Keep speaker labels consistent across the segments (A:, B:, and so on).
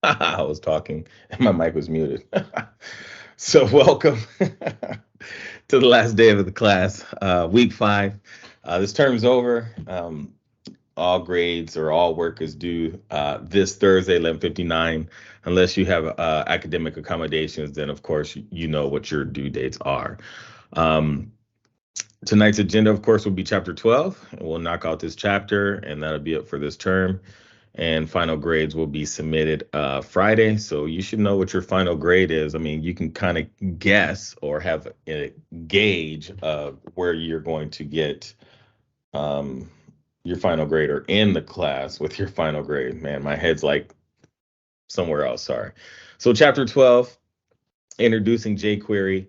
A: I was talking and my mic was muted. So, welcome to the last day of the class, week 5. This term's over. All grades or all work is due this Thursday, 11:59. Unless you have academic accommodations, then of course you know what your due dates are. Um, Tonight's agenda, of course, will be chapter 12, and we'll knock out this chapter, and that'll be it for this term. And final grades will be submitted Friday. So you should know what your final grade is. I mean, you can kind of guess or have a gauge of where you're going to get um, your final grade or in the class with your final grade. Man, my head's like somewhere else. Sorry. So, chapter 12, introducing jQuery.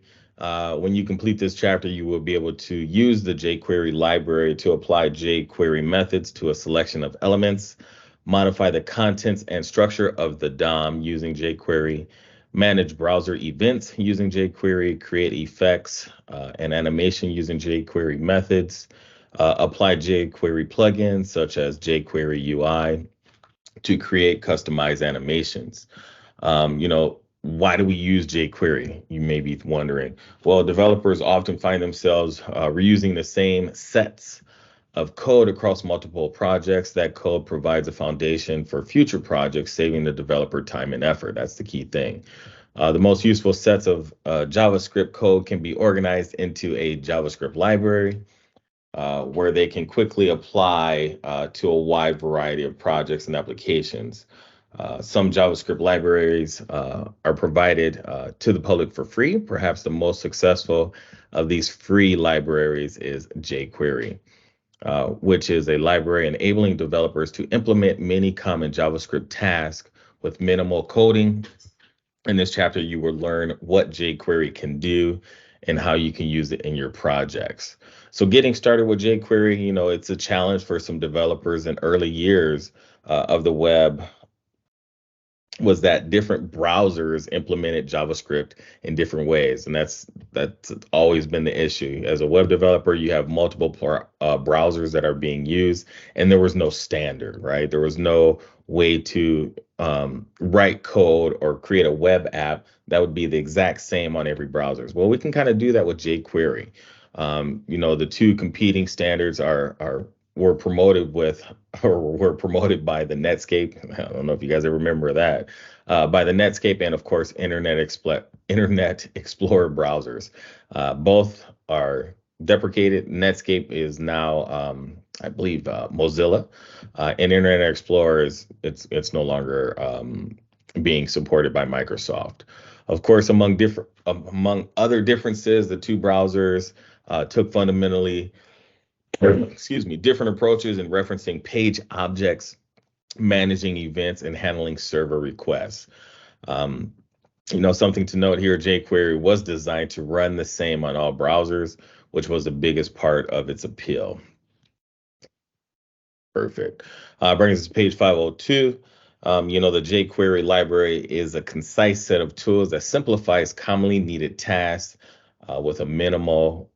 A: When you complete this chapter, you will be able to use the jQuery library to apply jQuery methods to a selection of elements, modify the contents and structure of the DOM using jQuery, manage browser events using jQuery, create effects and animation using jQuery methods, apply jQuery plugins such as jQuery UI to create customized animations. Why do we use jQuery? You may be wondering. Well, developers often find themselves reusing the same sets of code across multiple projects. That code provides a foundation for future projects, saving the developer time and effort. That's the key thing. The most useful sets of JavaScript code can be organized into a JavaScript library where they can quickly apply to a wide variety of projects and applications. Some JavaScript libraries are provided to the public for free. Perhaps the most successful of these free libraries is jQuery, which is a library enabling developers to implement many common JavaScript tasks with minimal coding. In this chapter, you will learn what jQuery can do and how you can use it in your projects. So getting started with jQuery, it's a challenge for some developers in early years of the web was that different browsers implemented JavaScript in different ways, and that's always been the issue. As a web developer, you have multiple browsers that are being used, and there was no standard, right? There was no way to write code or create a web app that would be the exact same on every browser. Well, we can kind of do that with jQuery. The two competing standards are were promoted with or were promoted by the Netscape. I don't know if you guys ever remember that, by the Netscape and of course Internet Explorer browsers. Both are deprecated. Netscape is now, I believe, Mozilla, and Internet Explorer is it's no longer being supported by Microsoft. Of course, among other differences, the two browsers took fundamentally different approaches in referencing page objects, managing events, and handling server requests. Um, Something to note here, jQuery was designed to run the same on all browsers, which was the biggest part of its appeal. Perfect. Brings us to page 502. The jQuery library is a concise set of tools that simplifies commonly needed tasks with a minimum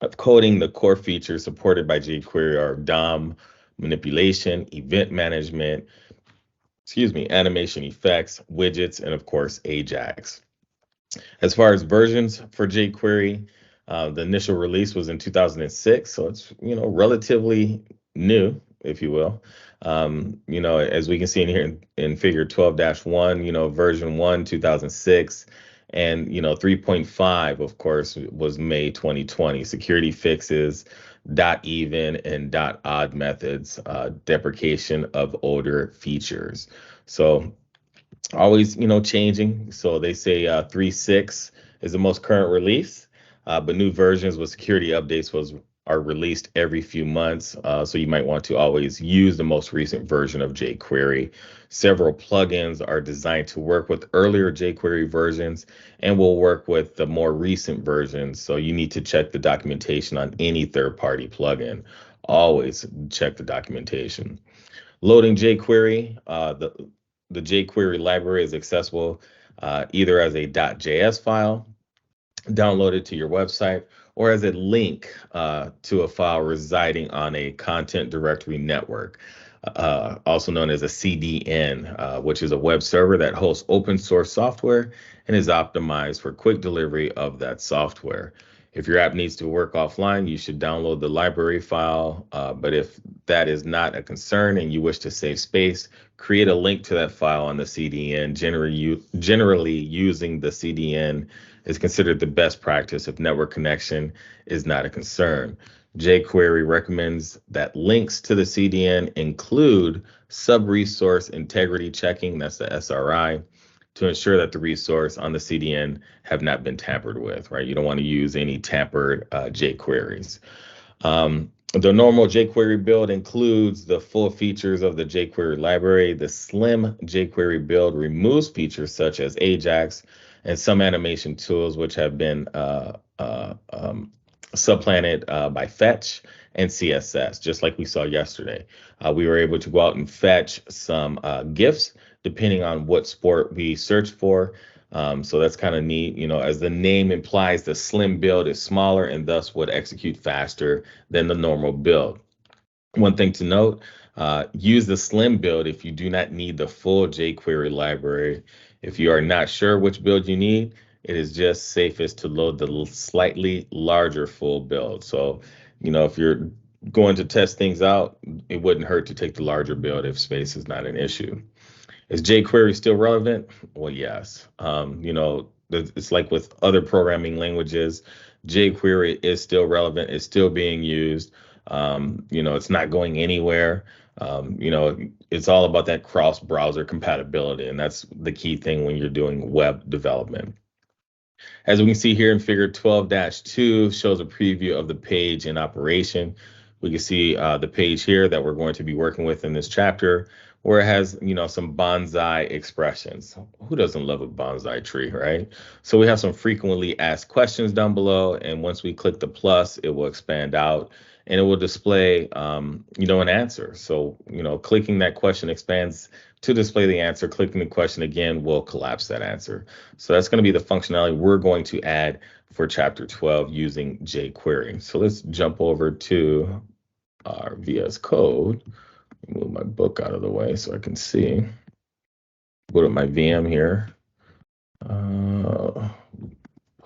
A: of coding. The core features supported by jQuery are DOM manipulation, event management, animation effects, widgets, and of course, Ajax. As far as versions for jQuery, the initial release was in 2006, so it's relatively new, if you will. As we can see in here in figure 12-1, version 1, 2006, and 3.5, of course, was May 2020. Security fixes, dot even and dot odd methods, deprecation of older features. So always changing. So they say 3.6 is the most current release, but new versions with security updates are released every few months. So you might want to always use the most recent version of jQuery. Several plugins are designed to work with earlier jQuery versions and will work with the more recent versions. So you need to check the documentation on any third-party plugin. Always check the documentation. Loading jQuery, the jQuery library is accessible either as a .js file downloaded to your website or as a link to a file residing on a content directory network, also known as a CDN, which is a web server that hosts open source software and is optimized for quick delivery of that software. If your app needs to work offline, you should download the library file. But if that is not a concern and you wish to save space, create a link to that file on the CDN. Generally using the CDN is considered the best practice if network connection is not a concern. jQuery recommends that links to the CDN include sub-resource integrity checking, that's the SRI, to ensure that the resource on the CDN have not been tampered with, right? You don't want to use any tampered jQueries. The normal jQuery build includes the full features of the jQuery library. The slim jQuery build removes features such as Ajax and some animation tools, which have been supplanted by fetch and CSS, just like we saw yesterday. We were able to go out and fetch some GIFs depending on what sport we searched for. So that's kind of neat. You know, as the name implies, the slim build is smaller and thus would execute faster than the normal build. One thing to note, use the slim build if you do not need the full jQuery library. If you are not sure which build you need, it is just safest to load the slightly larger full build. So, you know, if you're going to test things out, it wouldn't hurt to take the larger build if space is not an issue. Is jQuery still relevant? Well, yes. You know, it's like with other programming languages, jQuery is still relevant. It's still being used. You know, it's not going anywhere. You know, it's all about that cross-browser compatibility, and that's the key thing when you're doing web development. As we can see here in figure 12-2 shows a preview of the page in operation. We can see the page here that we're going to be working with in this chapter, where it has, you know, some bonsai expressions. Who doesn't love a bonsai tree, right? So we have some frequently asked questions down below, and once we click the plus, it will expand out and it will display, you know, an answer. So, you know, clicking that question expands to display the answer. Clicking the question again will collapse that answer. So that's going to be the functionality we're going to add for chapter 12 using jQuery. So let's jump over to our VS Code. Move my book out of the way so I can see. Go to my VM here. Pull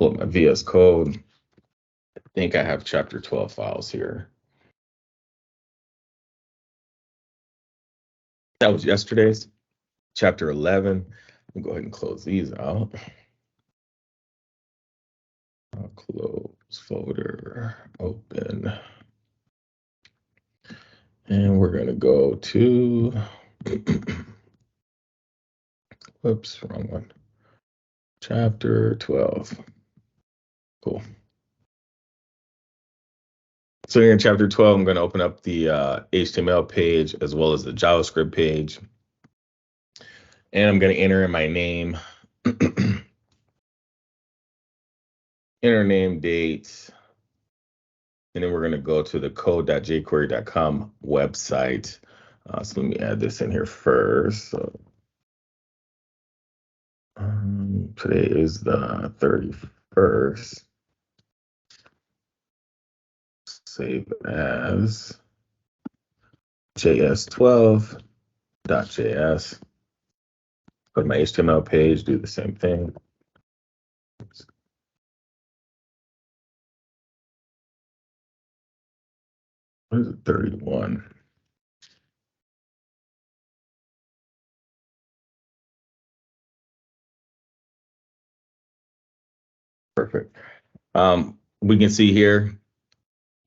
A: up my VS Code. I think I have chapter 12 files here. That was yesterday's. Chapter 11. I'll go ahead and close these out. I'll close folder, open. And we're going to go to, whoops, wrong one. Chapter 12. Cool. So here in chapter 12, I'm going to open up the HTML page as well as the JavaScript page. And I'm going to enter in my name, enter name, date, and then we're going to go to the code.jquery.com website. So let me add this in here first. So, today is the 31st. Save as js12.js. Go to my HTML page, do the same thing. What is it, 31? Perfect. We can see here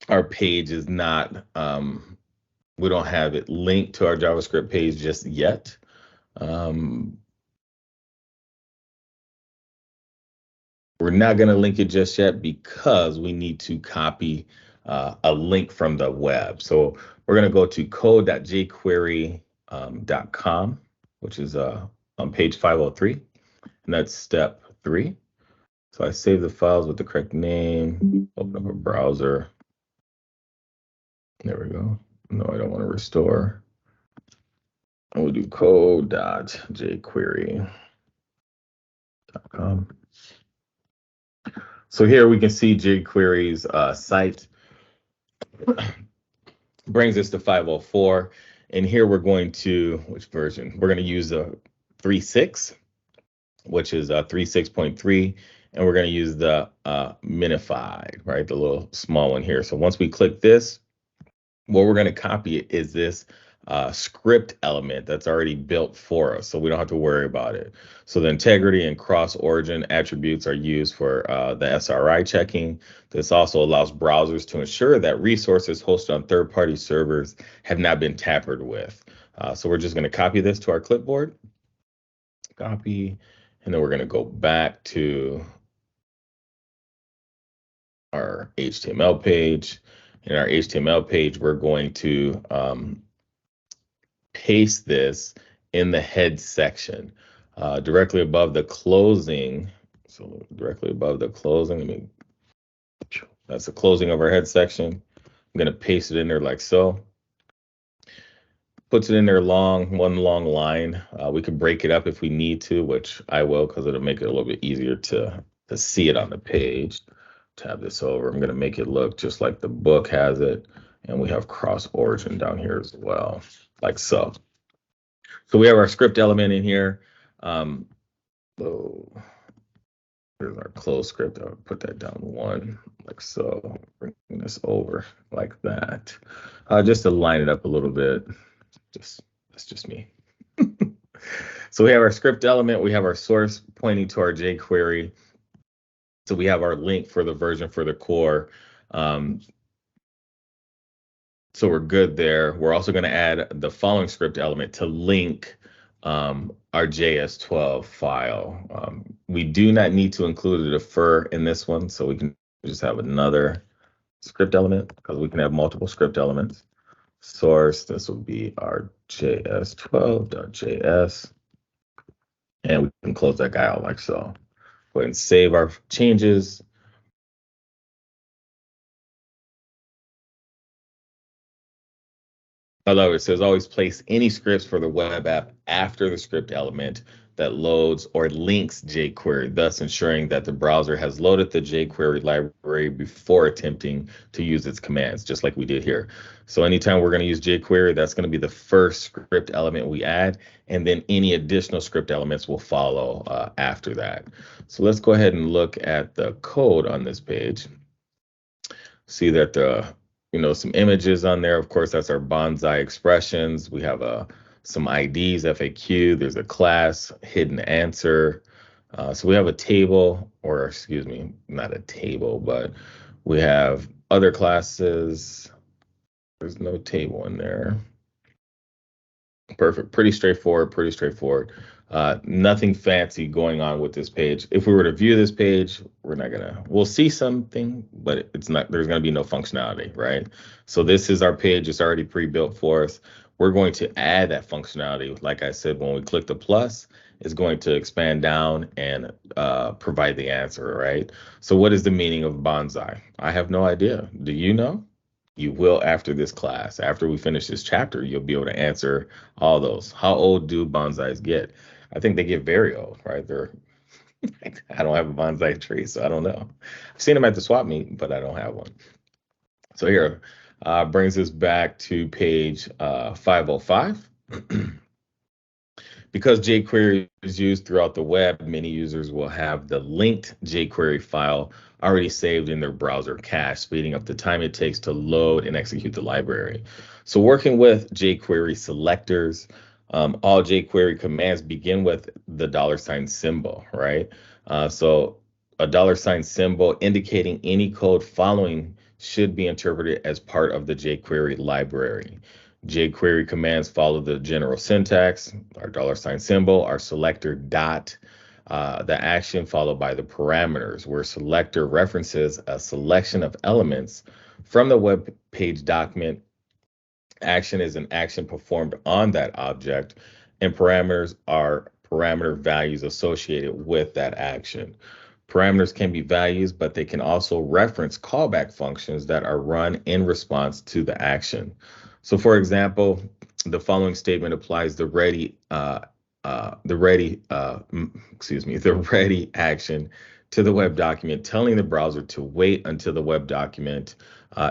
A: our page is not, we don't have it linked to our JavaScript page just yet. We're not going to link it just yet because we need to copy a link from the web. So we're going to go to code.jquery.com, which is on page 503, and that's step 3. So I save the files with the correct name, open up a browser. There we go. No, I don't want to restore. And we'll do code.jquery.com. So here we can see jQuery's site brings us to 504. And here we're going to, which version? We're going to use the 3.6, which is 3.6.3. And we're going to use the minified, right? The little small one here. So once we click this, what we're going to copy is this script element that's already built for us, so we don't have to worry about it. So the integrity and cross origin attributes are used for the SRI checking. This also allows browsers to ensure that resources hosted on third-party servers have not been tampered with. So we're just going to copy this to our clipboard, copy, and then we're going to go back to our HTML page. In our HTML page, we're going to paste this in the head section, directly above the closing. So directly above the closing, that's the closing of our head section. I'm going to paste it in there like so. Puts it in there one long line. We could break it up if we need to, which I will, because it'll make it a little bit easier to see it on the page. Tab this over. I'm going to make it look just like the book has it. And we have cross origin down here as well, like so. So we have our script element in here. So here's our close script. I'll put that down one, like so. Bring this over like that, just to line it up a little bit. That's just me. So we have our script element. We have our source pointing to our jQuery. So we have our link for the version for the core. So we're good there. We're also going to add the following script element to link our JS12 file. We do not need to include a defer in this one, so we can just have another script element because we can have multiple script elements. Source, this will be our js12.js, and we can close that guy out like so. Go ahead and save our changes. Although it says always place any scripts for the web app after the script element that loads or links jQuery, thus ensuring that the browser has loaded the jQuery library before attempting to use its commands, just like we did here. So anytime we're going to use jQuery, that's going to be the first script element we add, and then any additional script elements will follow after that. So let's go ahead and look at the code on this page. See that some images on there. Of course, that's our bonsai expressions. We have some IDs, FAQ. There's a class, hidden answer. So we have a table, or excuse me, not a table, but we have other classes. There's no table in there. Perfect. Pretty straightforward. Nothing fancy going on with this page. If we were to view this page, we'll see something, but there's going to be no functionality, right? So this is our page. It's already pre-built for us. We're going to add that functionality. Like I said, when we click the plus, it's going to expand down and provide the answer, right? So what is the meaning of bonsai? I have no idea. Do you know? You will after this class. After we finish this chapter, you'll be able to answer all those. How old do bonsais get? I think they get very old, right? I don't have a bonsai tree, so I don't know. I've seen them at the swap meet, but I don't have one. So here brings us back to page 505. Because jQuery is used throughout the web, many users will have the linked jQuery file already saved in their browser cache, speeding up the time it takes to load and execute the library. So working with jQuery selectors, all jQuery commands begin with the $ symbol, right? So a $ symbol indicating any code following should be interpreted as part of the jQuery library. jQuery commands follow the general syntax, our $ symbol, our selector dot, the action followed by the parameters, where selector references a selection of elements from the web page document. Action is an action performed on that object, and parameters are parameter values associated with that action. Parameters can be values, but they can also reference callback functions that are run in response to the action. So for example, the following statement applies the ready action to the web document, telling the browser to wait until the web document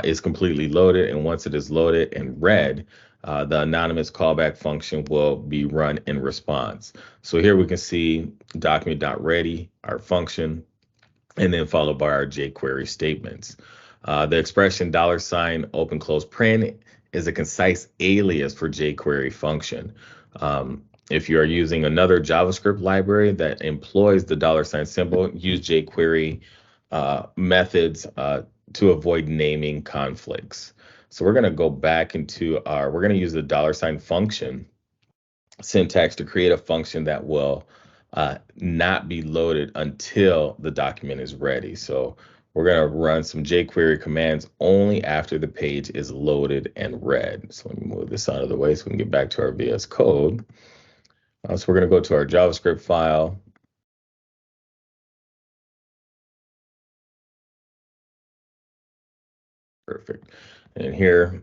A: is completely loaded. And once it is loaded and read, the anonymous callback function will be run in response. So here we can see document.ready, our function, and then followed by our jQuery statements. The expression $open close paren is a concise alias for jQuery function. If you are using another JavaScript library that employs the symbol, use jQuery methods to avoid naming conflicts. So we're going to go back into we're going to use the $function syntax to create a function that will not be loaded until the document is ready. So we're going to run some jQuery commands only after the page is loaded and read. So let me move this out of the way so we can get back to our VS Code. So we're going to go to our JavaScript file. Perfect. And here,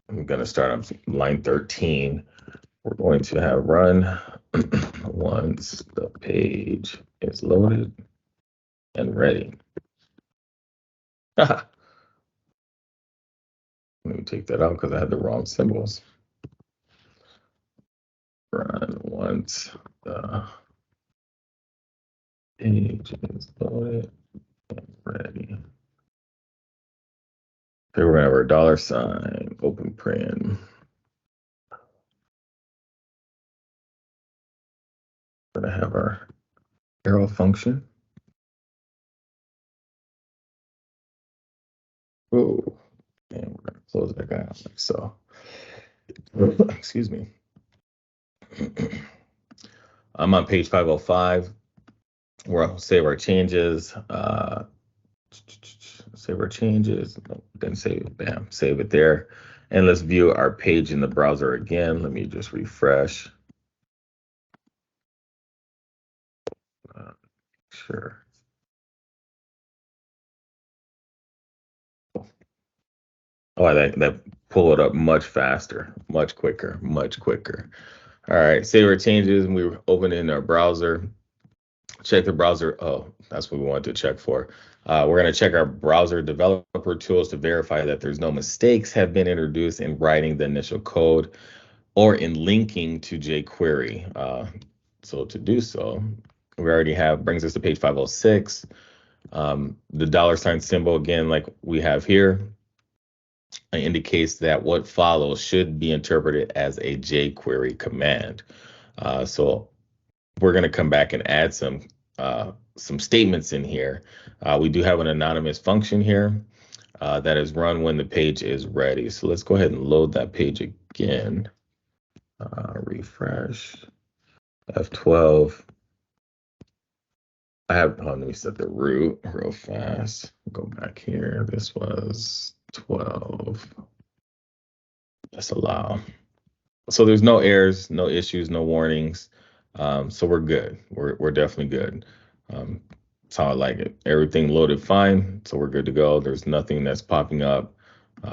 A: I'm going to start on line 13. We're going to have run once the page is loaded and ready. Let me take that out because I had the wrong symbols. Run once the page is loaded and ready. Okay, we're going to have our $open paren. We're going to have our arrow function. Oh, and we're going to close that guy out like so. Excuse me. I'm on page 505. We'll save our changes. Save our changes. Then save it. Bam. Save it there. And let's view our page in the browser again. Let me just refresh. Sure. Oh, that pull it up much faster, much quicker, much quicker. All right, save our changes, and we open in our browser. Check the browser. Oh, that's what we wanted to check for. We're going to check our browser developer tools to verify that there's no mistakes have been introduced in writing the initial code or in linking to jQuery. So to do so, we already brings us to page 506. The $symbol, again, like we have here, indicates that what follows should be interpreted as a jQuery command. So we're going to come back and add some statements in here. We do have an anonymous function here that is run when the page is ready. So let's go ahead and load that page again. Refresh. F12. Let me set the root real fast. Go back here. This was 12. Let's allow. So there's no errors, no issues, no warnings. So we're good. We're definitely good. That's how I like it. Everything loaded fine, so we're good to go. There's nothing that's popping up.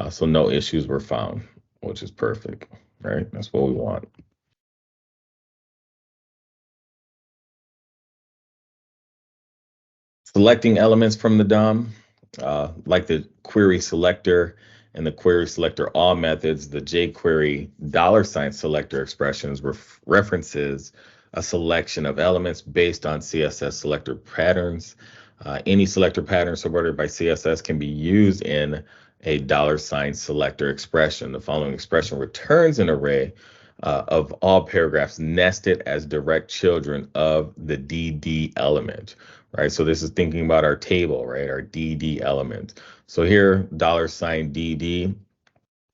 A: So no issues were found, which is perfect, right? That's what we want. Selecting elements from the DOM, like the query selector and the query selector all methods, the jQuery $selector expressions references a selection of elements based on CSS selector patterns. Any selector pattern supported by CSS can be used in a $selector expression. The following expression returns an array of all paragraphs nested as direct children of the DD element. Right, so this is thinking about our table, right, our DD element. So here, $DD,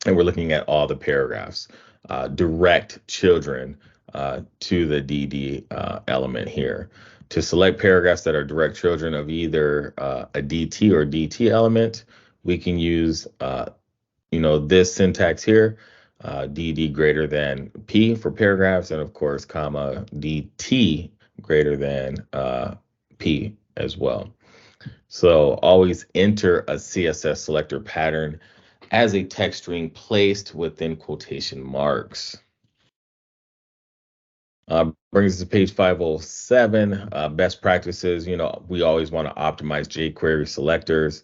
A: and we're looking at all the paragraphs, direct children to the DD element here. To select paragraphs that are direct children of either a DT or DT element, we can use, this syntax here, DD greater than P for paragraphs, and of course, comma, DT greater than P as well. So always enter a CSS selector pattern as a text string placed within quotation marks. Brings us to page 507, best practices. We always want to optimize jQuery selectors.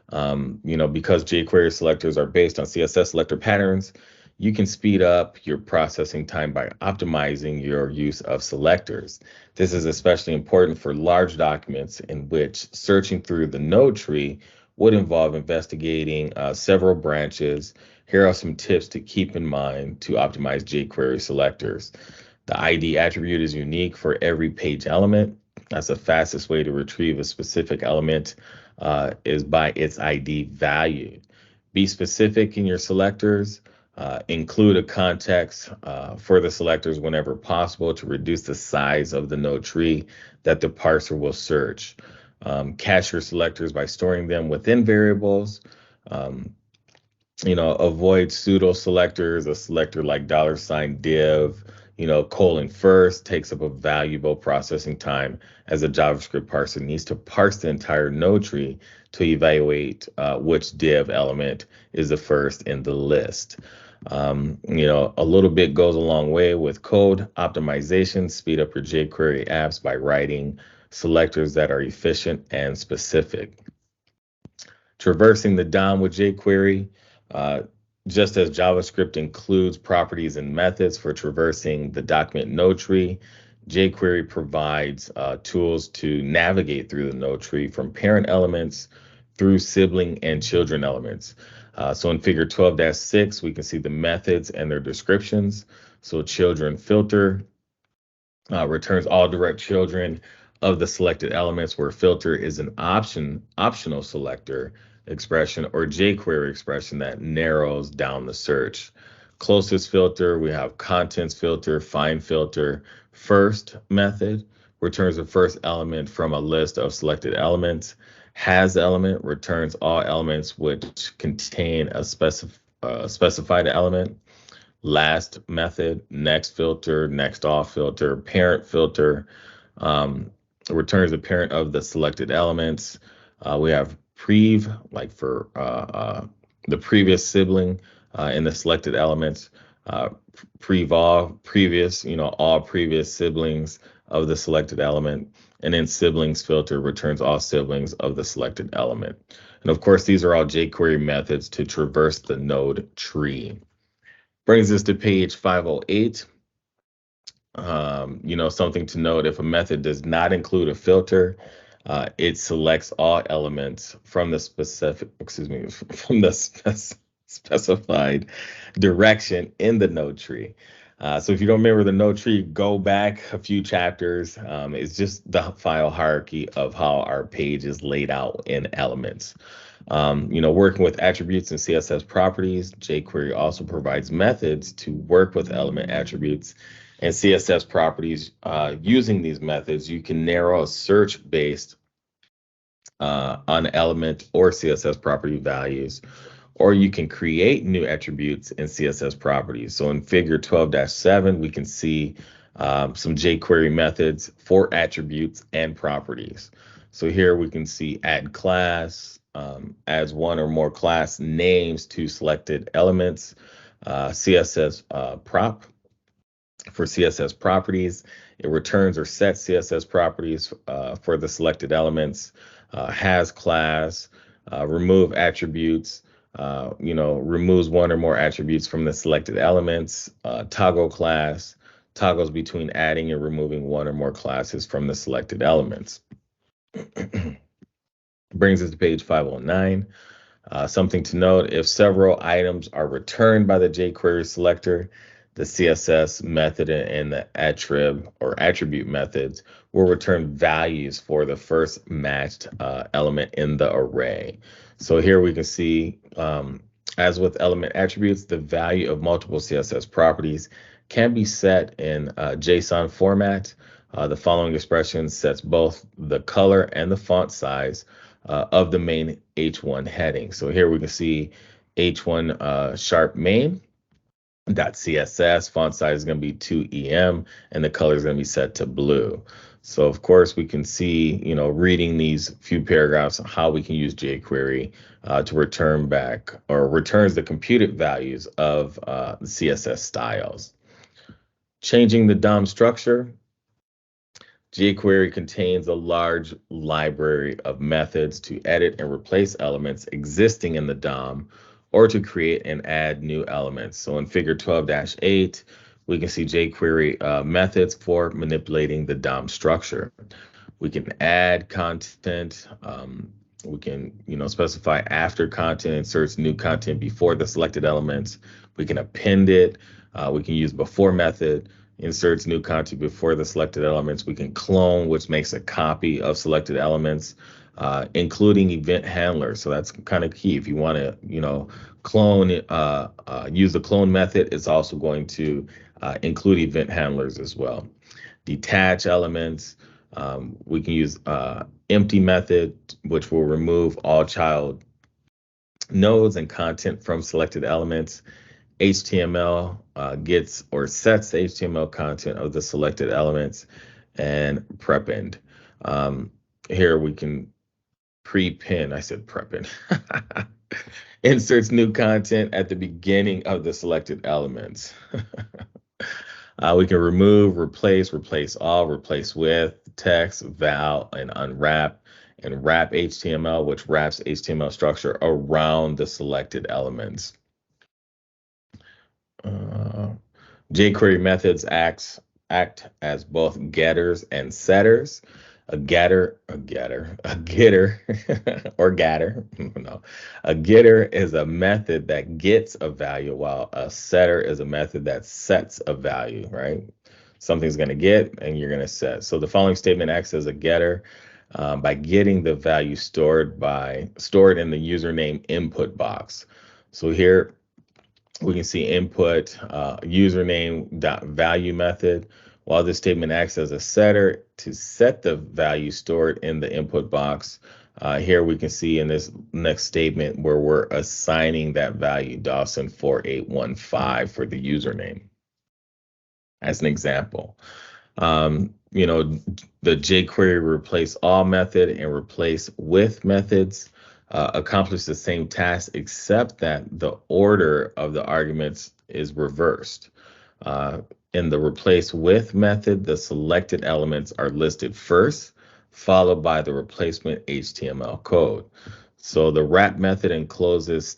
A: Because jQuery selectors are based on CSS selector patterns, you can speed up your processing time by optimizing your use of selectors. This is especially important for large documents in which searching through the node tree would involve investigating several branches. Here are some tips to keep in mind to optimize jQuery selectors. The ID attribute is unique for every page element. That's the fastest way to retrieve a specific element is by its ID value. Be specific in your selectors. Include a context for the selectors whenever possible to reduce the size of the node tree that the parser will search. Cache your selectors by storing them within variables. Um, Avoid pseudo selectors. A selector like $div, colon first takes up a valuable processing time as a JavaScript parser needs to parse the entire node tree to evaluate which div element is the first in the list. A little bit goes a long way with code optimization. Speed up your jQuery apps by writing selectors that are efficient and specific. Traversing the DOM with jQuery. Uh, just as JavaScript includes properties and methods for traversing the document node tree, jQuery provides tools to navigate through the node tree from parent elements through sibling and children elements. So in figure 12-6, we can see the methods and their descriptions. So children filter returns all direct children of the selected elements, where filter is an optional selector expression or jQuery expression that narrows down the search. Closest filter, we have contents filter, find filter. First method returns the first element from a list of selected elements. Has element returns all elements which contain a specified element. Last method, next filter, next off filter, parent filter, returns the parent of the selected elements. We have prev, like for the previous sibling in the selected elements. Prev all previous, all previous siblings of the selected element. And then siblings filter returns all siblings of the selected element. And of course, these are all jQuery methods to traverse the node tree. Brings us to page 508. Something to note: if a method does not include a filter, it selects all elements from the specified direction in the node tree. So if you don't remember the node tree, go back a few chapters. It's just the file hierarchy of how our page is laid out in elements. Working with attributes and CSS properties, jQuery also provides methods to work with element attributes and CSS properties. Using these methods, you can narrow a search based on element or CSS property values, or you can create new attributes and CSS properties. So in figure 12-7, we can see some jQuery methods for attributes and properties. So here we can see add class, adds one or more class names to selected elements. CSS prop for CSS properties. It returns or sets CSS properties for the selected elements. Has class, remove attributes, removes one or more attributes from the selected elements. Toggle class, toggles between adding and removing one or more classes from the selected elements. Brings us to page 509. Something to note: if several items are returned by the jQuery selector, the CSS method and the attribute methods will return values for the first matched element in the array. So here we can see, as with element attributes, the value of multiple CSS properties can be set in JSON format. The following expression sets both the color and the font size of the main H1 heading. So here we can see H1 sharp main .css, font size is going to be 2em, and the color is going to be set to blue. So of course we can see, reading these few paragraphs, how we can use jQuery to return back or returns the computed values of the CSS styles. Changing the DOM structure. jQuery contains a large library of methods to edit and replace elements existing in the DOM or to create and add new elements. So in figure 12-8, we can see jQuery methods for manipulating the DOM structure. We can add content. We can, specify after content inserts new content before the selected elements. We can append it. We can use before method, inserts new content before the selected elements. We can clone, which makes a copy of selected elements, including event handlers. So that's kind of key. If you want to, clone, use the clone method, it's also going to include event handlers as well. Detach elements. We can use empty method, which will remove all child nodes and content from selected elements. HTML gets or sets the HTML content of the selected elements, and prepend. Here we can prepend. I said prepend. Inserts new content at the beginning of the selected elements. We can remove, replace all, replace with, text, val, and unwrap, and wrap HTML, which wraps HTML structure around the selected elements. jQuery methods act as both getters and setters. A getter, or getter. No, a getter is a method that gets a value, while a setter is a method that sets a value, right? Something's going to get and you're going to set. So the following statement acts as a getter by getting the value stored in the username input box. So here we can see input username.value method, while this statement acts as a setter to set the value stored in the input box. Here we can see in this next statement where we're assigning that value, Dawson 4815, for the username, as an example. The jQuery replace all method and replace with methods accomplish the same task, except that the order of the arguments is reversed. In the replace with method, the selected elements are listed first, followed by the replacement HTML code. So the wrap method encloses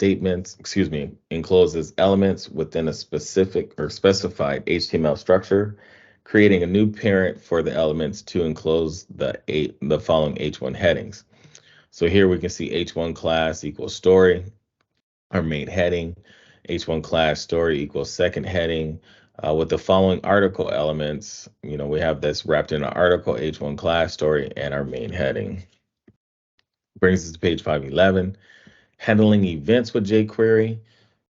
A: elements within a specific or specified HTML structure, creating a new parent for the elements to enclose the following H1 headings. So here we can see H1 class equals story, our main heading. H1 class story equals second heading. With the following article elements, we have this wrapped in an article, H1 class story, and our main heading. Brings us to page 511. Handling events with jQuery.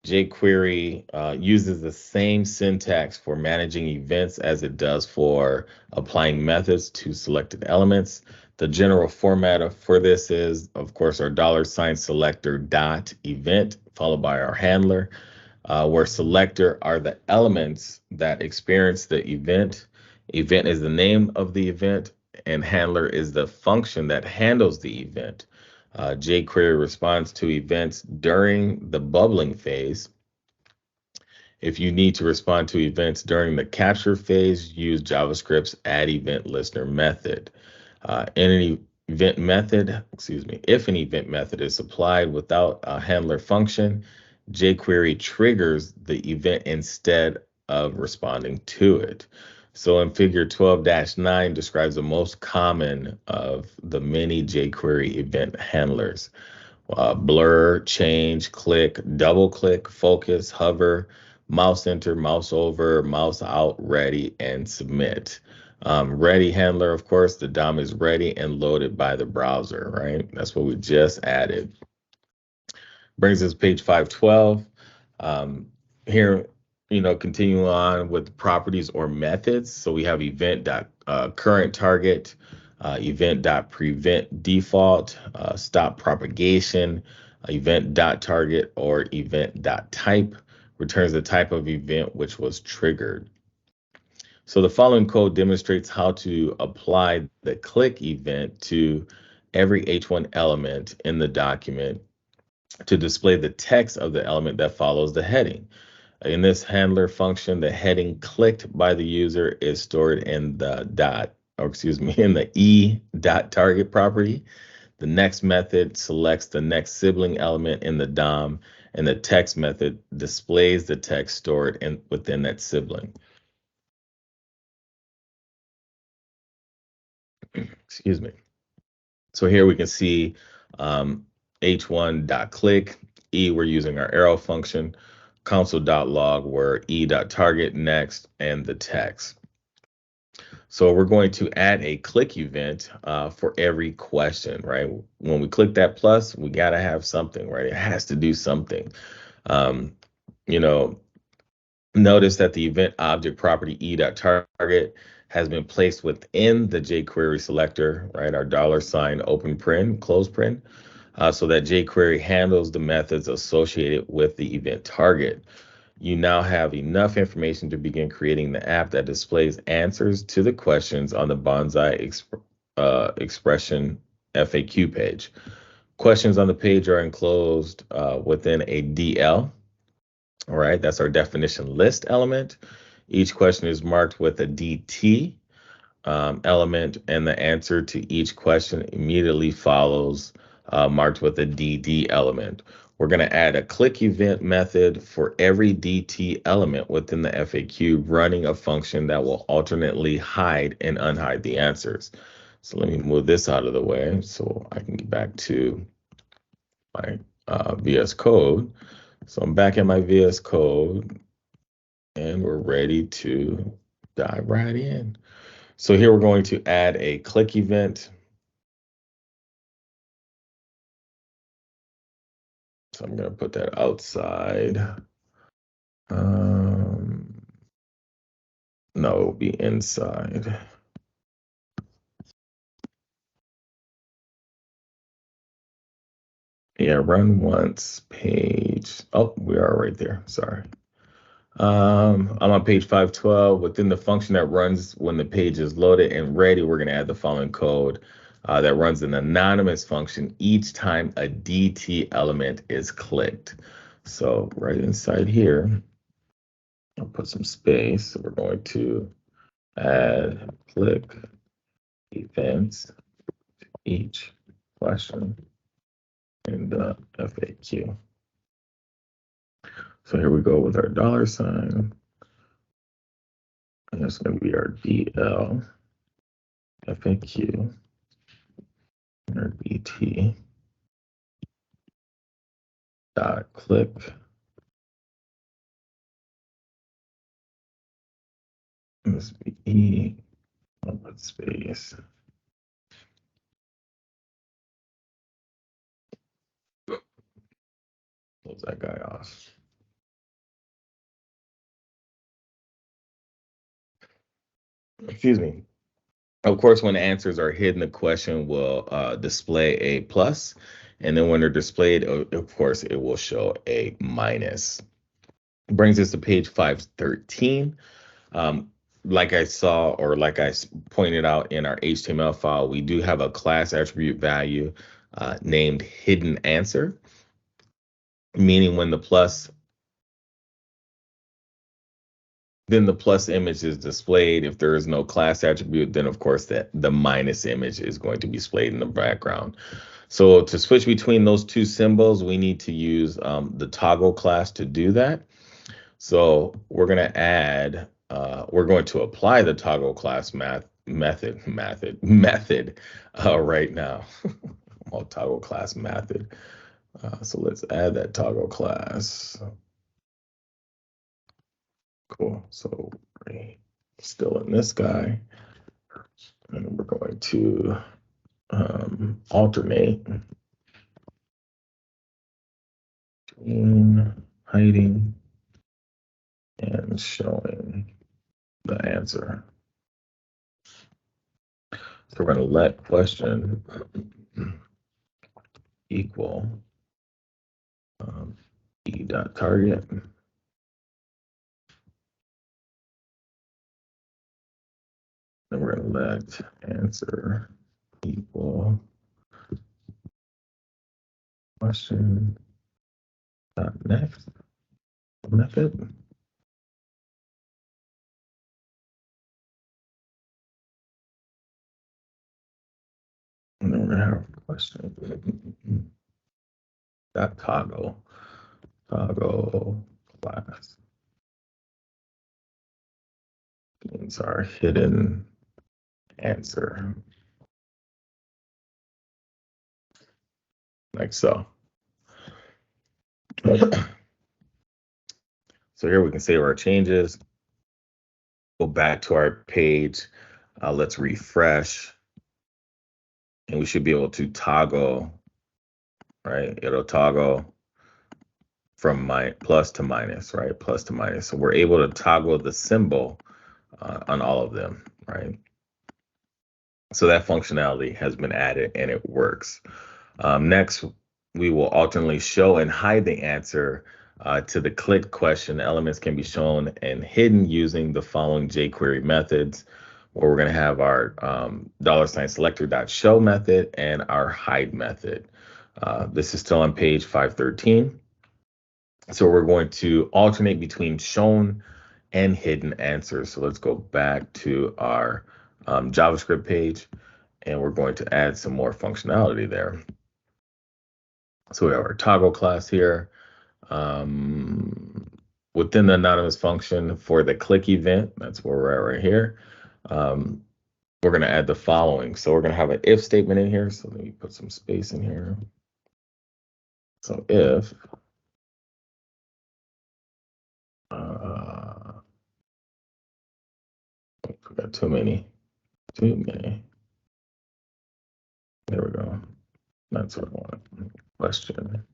A: jQuery uses the same syntax for managing events as it does for applying methods to selected elements. The general format for this is, of course, our $selector dot event followed by our handler, where selector are the elements that experience the event. Event is the name of the event, and handler is the function that handles the event. jQuery responds to events during the bubbling phase. If you need to respond to events during the capture phase, use JavaScript's add event listener method. If an event method is supplied without a handler function, jQuery triggers the event instead of responding to it. So in figure 12-9 describes the most common of the many jQuery event handlers. Blur, change, click, double click, focus, hover, mouse enter, mouse over, mouse out, ready, and submit. Ready handler, of course, the DOM is ready and loaded by the browser, right? That's what we just added. Brings us to page 512. Here, continue on with properties or methods. So we have event.current target, event.prevent default, stop propagation, event.target, or event.type returns the type of event which was triggered. So the following code demonstrates how to apply the click event to every H1 element in the document to display the text of the element that follows the heading. In this handler function, the heading clicked by the user is stored in the in the e.target property. The next method selects the next sibling element in the DOM, and the text method displays the text stored within that sibling. Excuse me. So here we can see h1.click, we're using our arrow function, console.log, where e.target next, and the text. So we're going to add a click event for every question, right? When we click that plus, we got to have something, right? It has to do something. Um, you know, Notice that the event object property e.target has been placed within the jQuery selector, right? Our $ open paren, close paren, so that jQuery handles the methods associated with the event target. You now have enough information to begin creating the app that displays answers to the questions on the Bonsai expression FAQ page. Questions on the page are enclosed within a DL. All right, that's our definition list element. Each question is marked with a DT element, and the answer to each question immediately follows, marked with a DD element. We're going to add a click event method for every DT element within the FAQ, running a function that will alternately hide and unhide the answers. So let me move this out of the way so I can get back to my VS Code. So I'm back in my VS Code, and we're ready to dive right in. So here we're going to add a click event. So I'm going to put that outside. No, it'll be inside. Yeah, run once, page. Oh, we are right there. Sorry. I'm on page 512. Within the function that runs when the page is loaded and ready, we're going to add the following code that runs an anonymous function each time a DT element is clicked. So right inside here, I'll put some space. So we're going to add click events to each question in the FAQ. So here we go with our $. And that's going to be our DL FAQ and our BT dot click. This be E, I'll put space. Close that guy off. Excuse me. Of course, when answers are hidden, the question will display a plus, and then when they're displayed, of course, it will show a minus. Brings us to page 513. Like I saw, or like I pointed out in our HTML file, we do have a class attribute value named hidden answer, meaning when the plus, then the plus image is displayed. If there is no class attribute, then of course the minus image is going to be displayed in the background. So to switch between those two symbols, we need to use the toggle class to do that. So we're going to add, we're going to apply the toggle class method right now. Toggle class method. So let's add that toggle class. Cool. So we're still in this guy, and we're going to alternate between hiding and showing the answer. So we're going to let question equal e.target. Then we're going to let answer equal question dot next method. And then we're gonna have a question. That toggle class means our hidden answer, like so. So here we can save our changes. Go back to our page. Let's refresh, and we should be able to toggle. Right, it'll toggle from my plus to minus, right? Plus to minus. So we're able to toggle the symbol on all of them, right? So that functionality has been added and it works. Next, we will alternately show and hide the answer to the click question. Elements can be shown and hidden using the following jQuery methods, where we're going to have our $selector.show method and our hide method. This is still on page 513. So we're going to alternate between shown and hidden answers. So let's go back to our JavaScript page, and we're going to add some more functionality there. So we have our toggle class here. Within the anonymous function for the click event, that's where we're at right here. We're going to add the following. So we're going to have an if statement in here. So let me put some space in here. So if we got too many. There we go. That's what I want. Question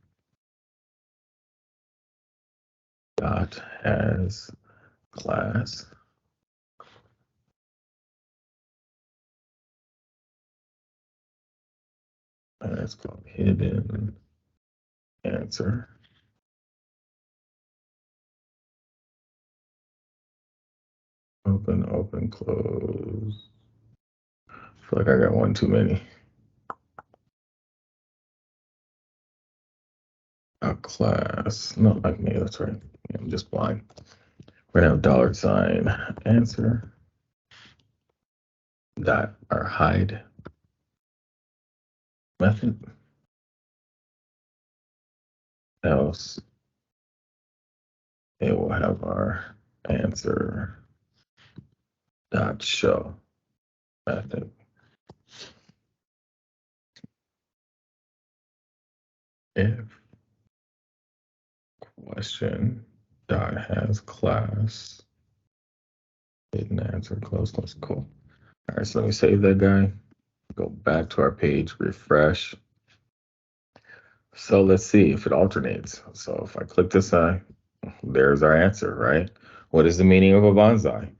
A: dot has class. And it's called hidden answer. Open, close. I feel like I got one too many. A class. No, like me, that's right. Yeah, I'm just blind. We're gonna have $answer dot our hide method. Else it will have our answer dot show method. If question dot has class hidden answer close. Cool. All right, so let me save that guy. Go back to our page, refresh. So let's see if it alternates. So if I click this eye, there's our answer, right? What is the meaning of a bonsai?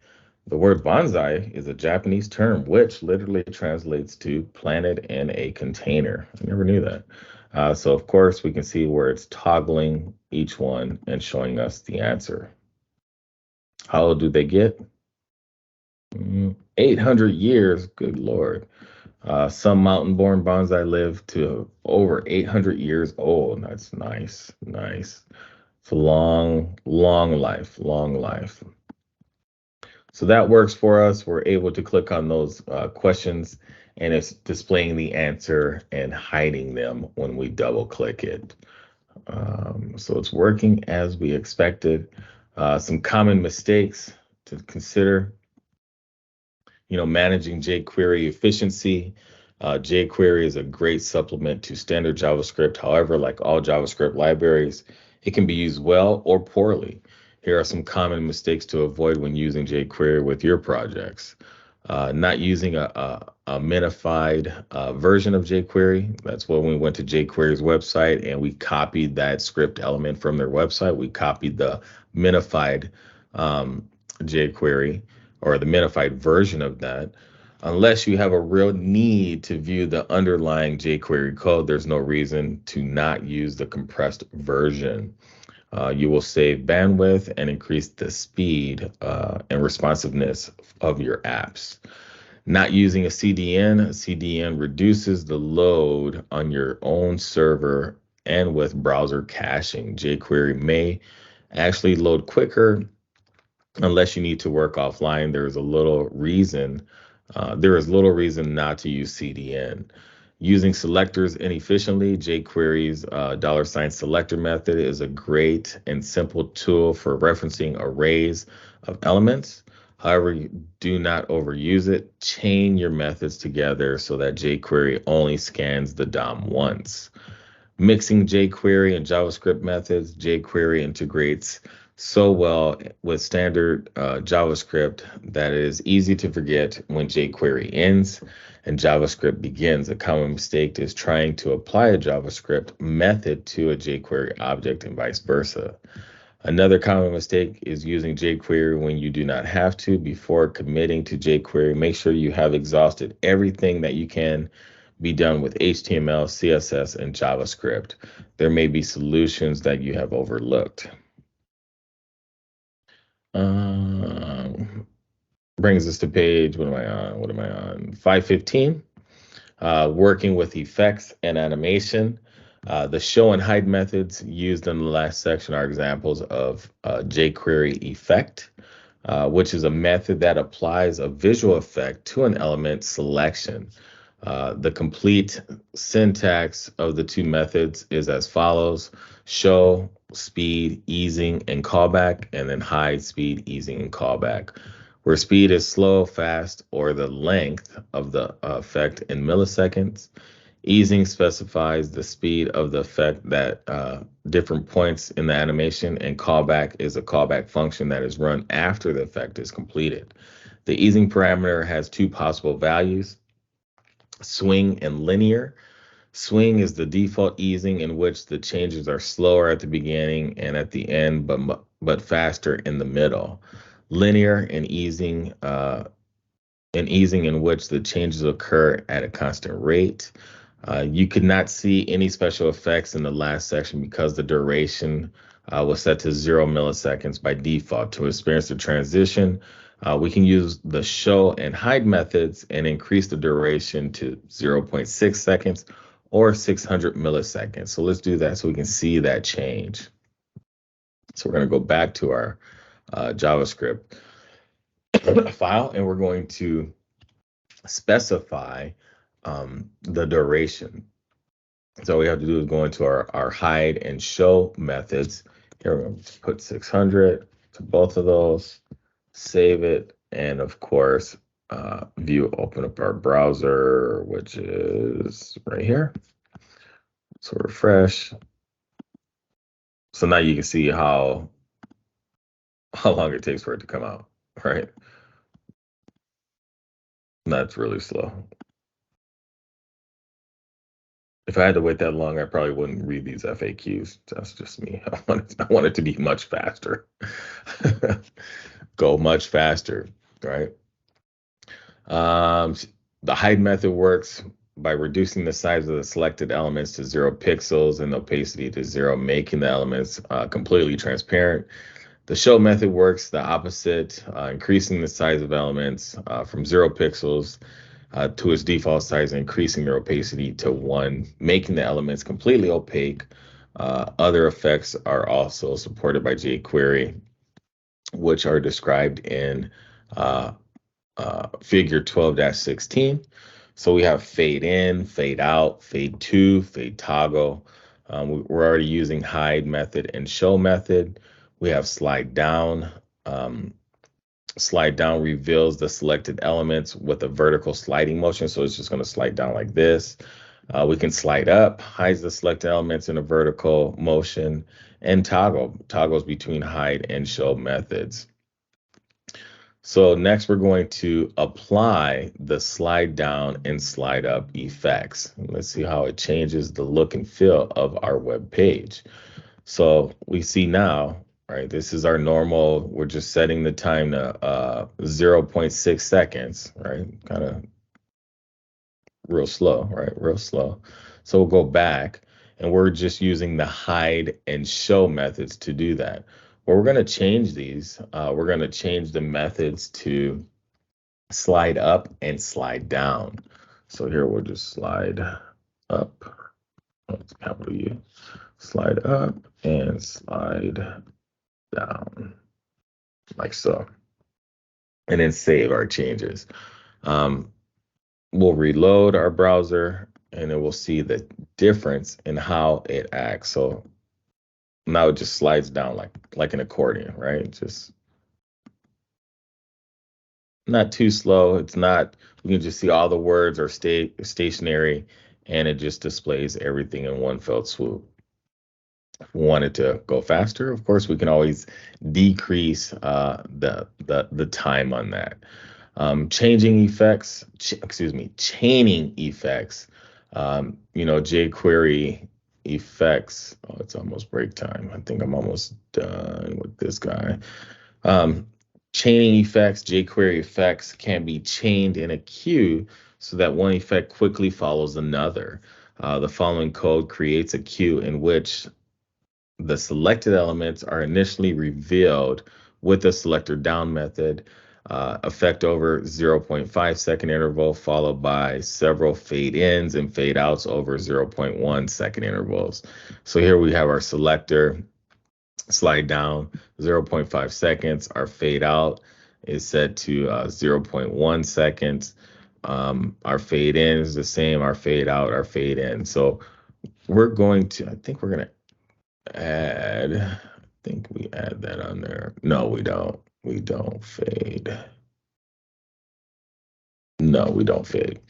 A: The word bonsai is a Japanese term which literally translates to planted in a container. I never knew that. So of course we can see where it's toggling each one and showing us the answer. How old do they get? 800 years, good Lord. Some mountain-born bonsai live to over 800 years old. That's nice, nice. It's a long, long life, long life. So that works for us. We're able to click on those questions, and it's displaying the answer and hiding them when we double click it. So it's working as we expected. Some common mistakes to consider. Managing jQuery efficiency. jQuery is a great supplement to standard JavaScript. However, like all JavaScript libraries, it can be used well or poorly. Here are some common mistakes to avoid when using jQuery with your projects. Not using a minified version of jQuery. That's when we went to jQuery's website and we copied that script element from their website. We copied the minified jQuery or the minified version of that. Unless you have a real need to view the underlying jQuery code, there's no reason to not use the compressed version. You will save bandwidth and increase the speed and responsiveness of your apps. Not using a CDN reduces the load on your own server, and with browser caching, jQuery may actually load quicker unless you need to work offline. There is little reason not to use CDN. Using selectors inefficiently, jQuery's $selector method is a great and simple tool for referencing arrays of elements. However, do not overuse it. Chain your methods together so that jQuery only scans the DOM once. Mixing jQuery and JavaScript methods, jQuery integrates so well with standard JavaScript that it is easy to forget when jQuery ends and JavaScript begins. A common mistake is trying to apply a JavaScript method to a jQuery object and vice versa. Another common mistake is using jQuery when you do not have to. Before committing to jQuery, make sure you have exhausted everything that you can be done with HTML, CSS, and JavaScript. There may be solutions that you have overlooked. Brings us to page, what am I on? 515. Working with effects and animation. The show and hide methods used in the last section are examples of jQuery effect, which is a method that applies a visual effect to an element selection. The complete syntax of the two methods is as follows: show, speed, easing, and callback, and then hide, speed, easing, and callback. Where speed is slow, fast, or the length of the effect in milliseconds. Easing specifies the speed of the effect at different points in the animation, and callback is a callback function that is run after the effect is completed. The easing parameter has two possible values: swing and linear. Swing is the default easing in which the changes are slower at the beginning and at the end, but faster in the middle. Linear and easing in which the changes occur at a constant rate. You could not see any special effects in the last section because the duration was set to 0 milliseconds by default. To experience the transition, we can use the show and hide methods and increase the duration to 0.6 seconds or 600 milliseconds. So let's do that so we can see that change. So we're going to go back to our JavaScript file, and we're going to specify the duration. So all we have to do is go into our hide and show methods. Here we're going to put 600 to both of those, save it, and of course, open up our browser, which is right here. So refresh. So now you can see how long it takes for it to come out, right? That's really slow. If I had to wait that long, I probably wouldn't read these FAQs. That's just me. I want it to be much faster. Go much faster, right? The hide method works by reducing the size of the selected elements to 0 pixels and opacity to 0, making the elements completely transparent. The show method works the opposite, increasing the size of elements from 0 pixels to its default size, increasing their opacity to 1, making the elements completely opaque. Other effects are also supported by jQuery, which are described in figure 12-16. So we have fade in, fade out, fade to, fade toggle. We're already using hide method and show method. We have slide down. Slide down reveals the selected elements with a vertical sliding motion. So it's just going to slide down like this. We can slide up, hides the selected elements in a vertical motion, and toggles between hide and show methods. So next we're going to apply the slide down and slide up effects. Let's see how it changes the look and feel of our web page. So we see now, right, this is our normal, we're just setting the time to 0.6 seconds, right? Kind of real slow, right? Real slow. So we'll go back and we're just using the hide and show methods to do that. Well, we're going to change these. We're going to change the methods to slide up and slide down. So here we'll just slide up, capital U, slide up and slide down like so, and then save our changes. We'll reload our browser and it will see the difference in how it acts. So now it just slides down like an accordion, right? Just not too slow. It's not, you can just see all the words are stationary, and it just displays everything in one fell swoop. If we wanted to go faster, of course, we can always decrease the time on that. Changing effects, chaining effects. jQuery effects. Oh, it's almost break time. I think I'm almost done with this guy. Um, Chaining effects, jQuery effects can be chained in a queue so that one effect quickly follows another. The following code creates a queue in which the selected elements are initially revealed with the selector down method, effect over 0.5 second interval, followed by several fade ins and fade outs over 0.1 second intervals. So here we have our selector slide down zero point 0.5 seconds. Our fade out is set to 0.1 seconds. Our fade in is the same, our fade out, our fade in. So I think we're going to add, I think we add that on there. No, we don't. We don't fade. No, we don't fade.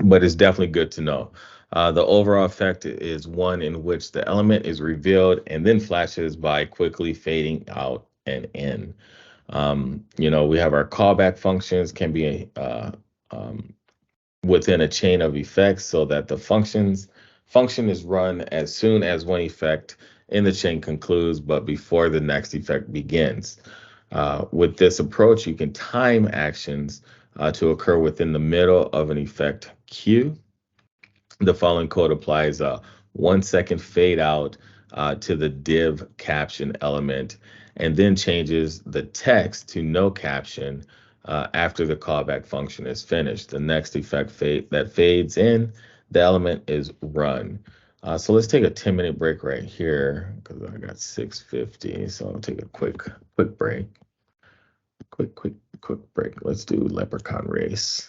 A: But it's definitely good to know. The overall effect is one in which the element is revealed and then flashes by quickly fading out and in. We have our callback functions can be um, within a chain of effects so that the function is run as soon as one effect in the chain concludes, but before the next effect begins. With this approach, you can time actions to occur within the middle of an effect queue. The following code applies a 1 second fade out to the div caption element and then changes the text to no caption after the callback function is finished. The next effect that fades in the element is run. So let's take a 10-minute break right here because I got 6:50. So I'll take a quick break. Quick break. Let's do Leprechaun Race.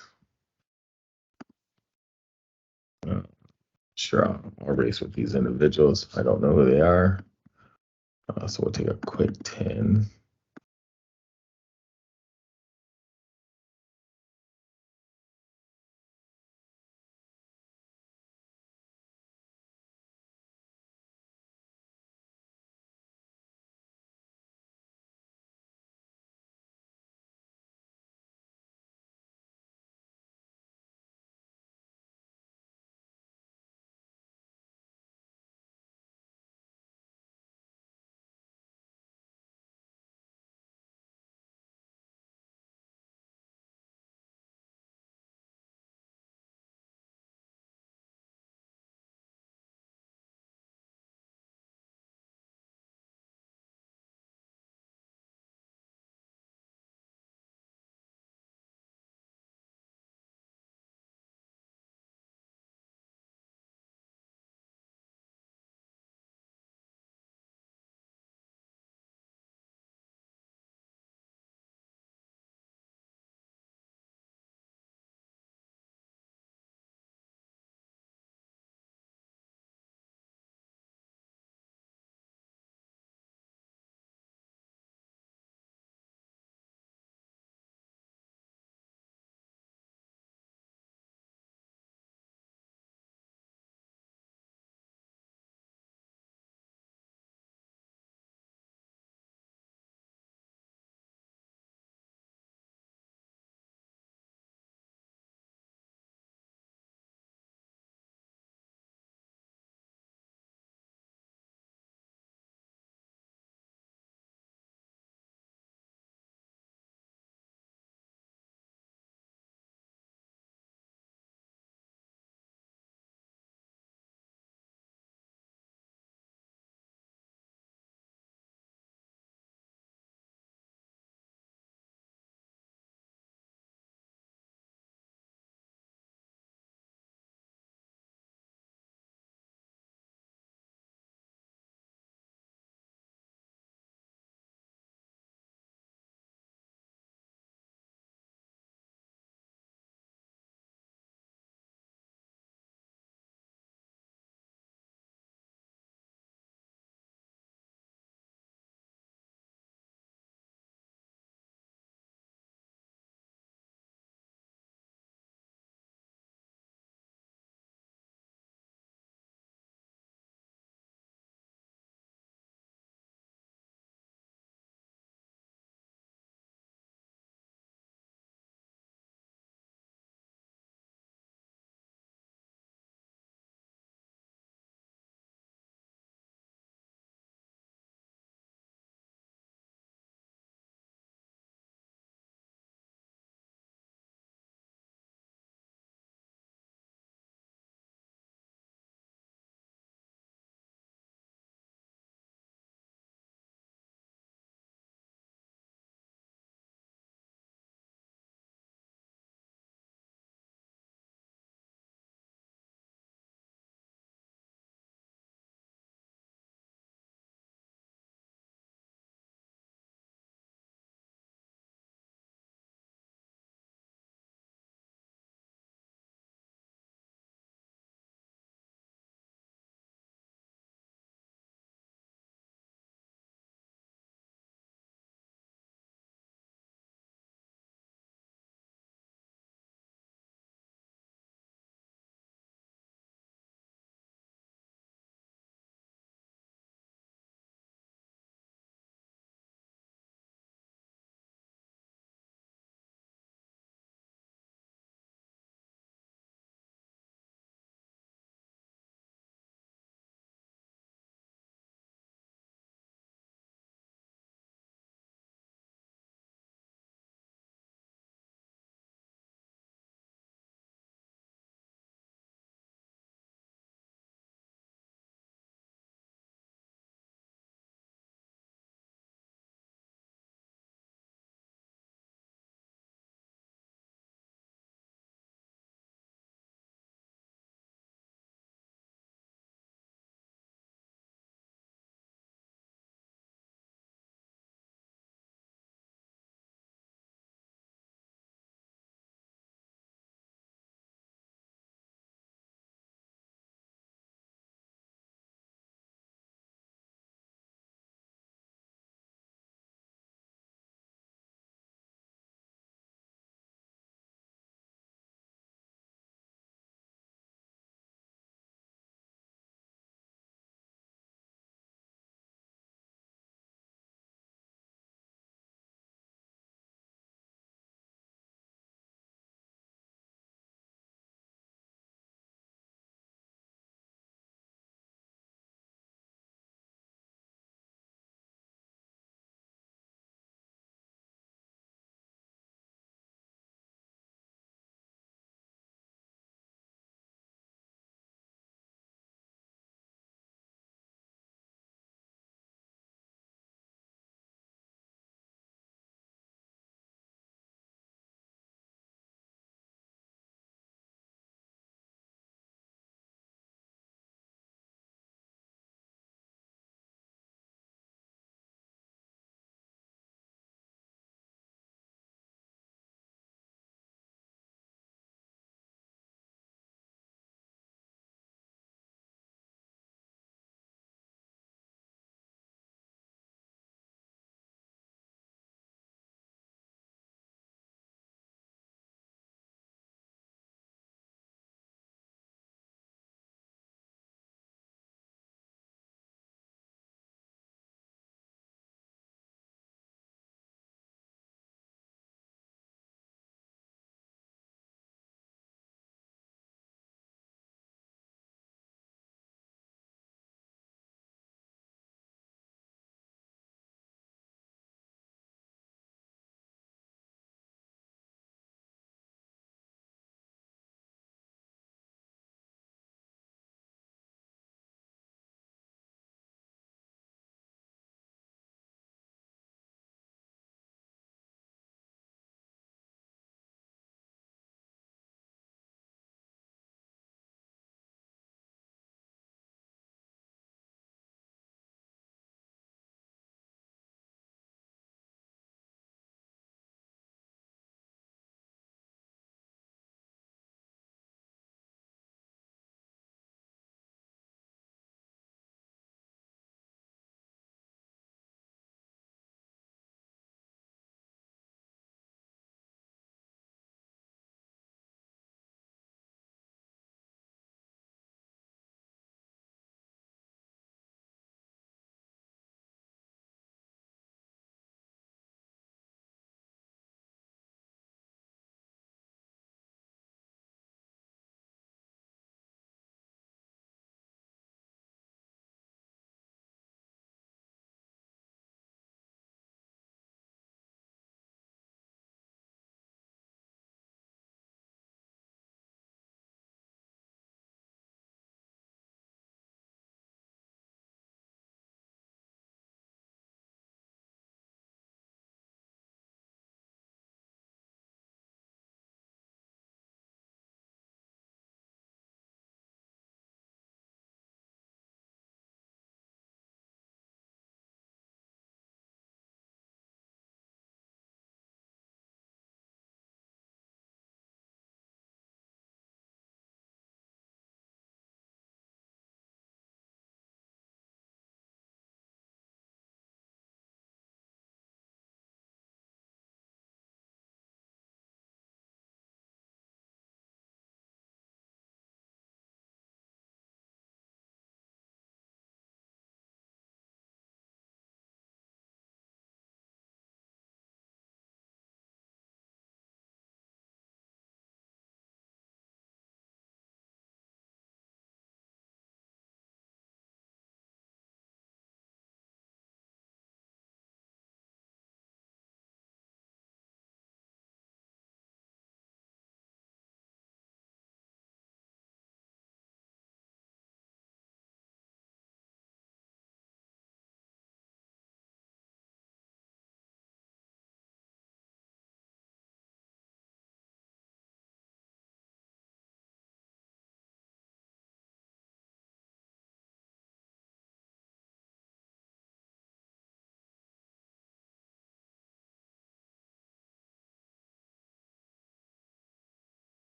A: Uh, Sure, I'll race with these individuals. I don't know who they are. So we'll take a quick 10.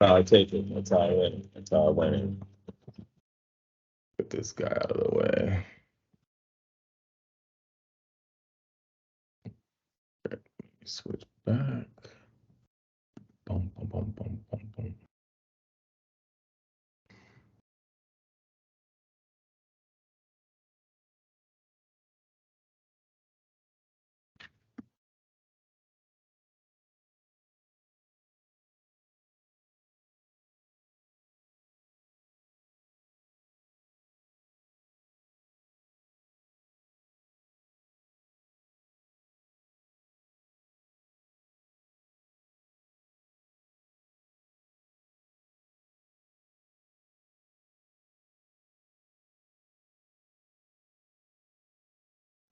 A: I take it. That's how I went. That's how I went in. Get this guy out of the way. Switch back. Boom, boom, boom, boom, boom, boom.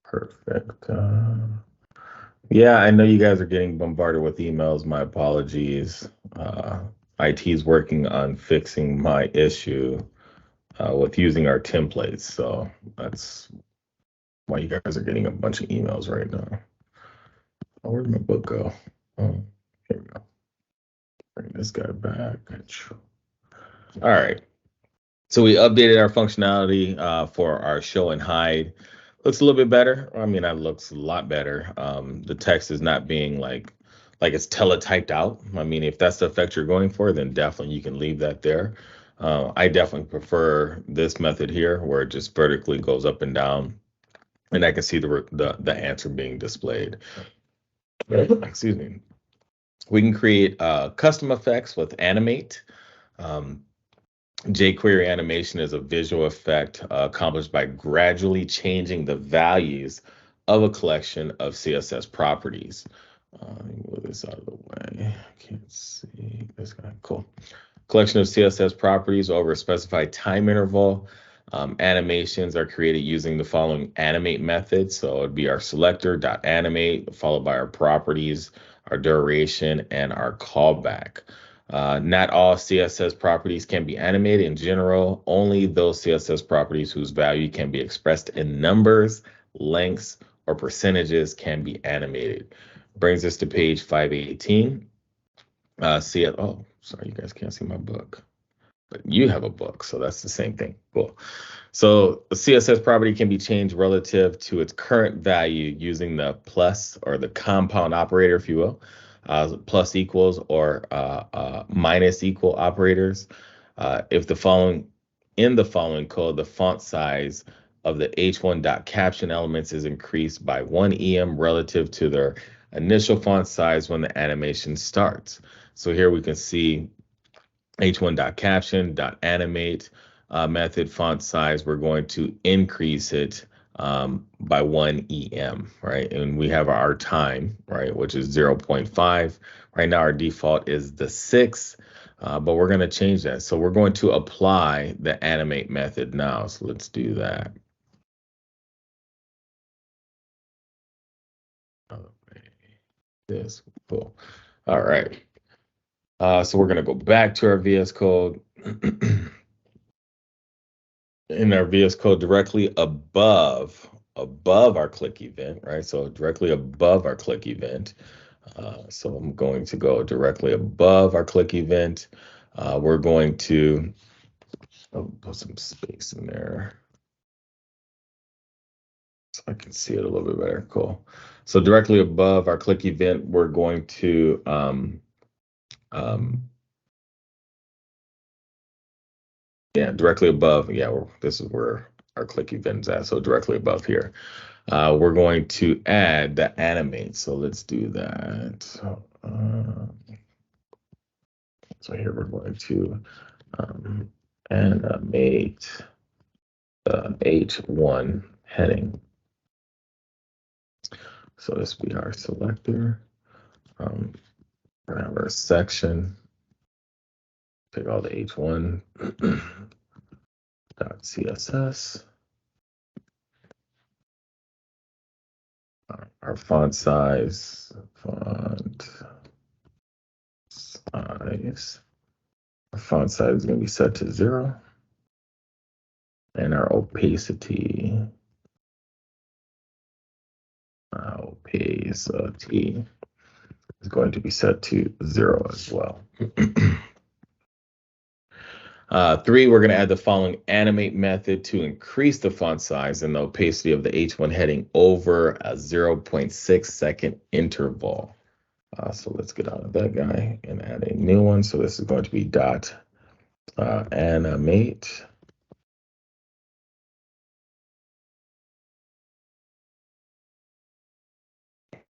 A: Perfect. Yeah, I know you guys are getting bombarded with emails. My apologies. IT is working on fixing my issue with using our templates. So that's why you guys are getting a bunch of emails right now. Oh, where'd my book go? Oh, here we go. Bring this guy back. All right. So we updated our functionality for our show and hide. Looks a little bit better. I mean, that looks a lot better. The text is not being like it's teletyped out. I mean, if that's the effect you're going for, then definitely you can leave that there. I definitely prefer this method here, where it just vertically goes up and down, and I can see the answer being displayed. Excuse me. We can create custom effects with animate. Um, jQuery animation is a visual effect accomplished by gradually changing the values of a collection of CSS properties. Let me move this out of the way. Can't see this guy. Cool. Collection of CSS properties over a specified time interval. Animations are created using the following animate methods. So it'd be our selector dot animate followed by our properties, our duration, and our callback. Not all CSS properties can be animated. In general, only those CSS properties whose value can be expressed in numbers, lengths, or percentages can be animated. Brings us to page 518. Oh, sorry, you guys can't see my book, but you have a book, so that's the same thing. Cool. So a CSS property can be changed relative to its current value using the plus or the compound operator, if you will, plus equals or minus equal operators. If the following in the following code, the font size of the h1.caption elements is increased by 1 em relative to their initial font size when the animation starts. So here we can see h1.caption.animate method font size. We're going to increase it by 1 em, right? And we have our time, right, which is 0.5. Right now, our default is the 6, but we're going to change that. So we're going to apply the animate method now. So let's do that. Okay. This, cool. All right. So we're going to go back to our VS Code. In our VS Code directly above our click event, right? So directly above our click event. So I'm going to go directly above our click event. We're going to put some space in there so I can see it a little bit better. Cool. So directly above our click event, we're going to directly above. Yeah, this is where our click event is at. So directly above here. We're going to add the animate. So let's do that. So here we're going to animate the H1 heading. So this will be our selector. We're gonna have our section. Take all the H1 .css. Our font size. Our font size is going to be set to 0. And our opacity is going to be set to 0 as well. 3, we're going to add the following animate method to increase the font size and the opacity of the H1 heading over a 0.6 second interval. So let's get out of that guy and add a new one. So this is going to be dot animate.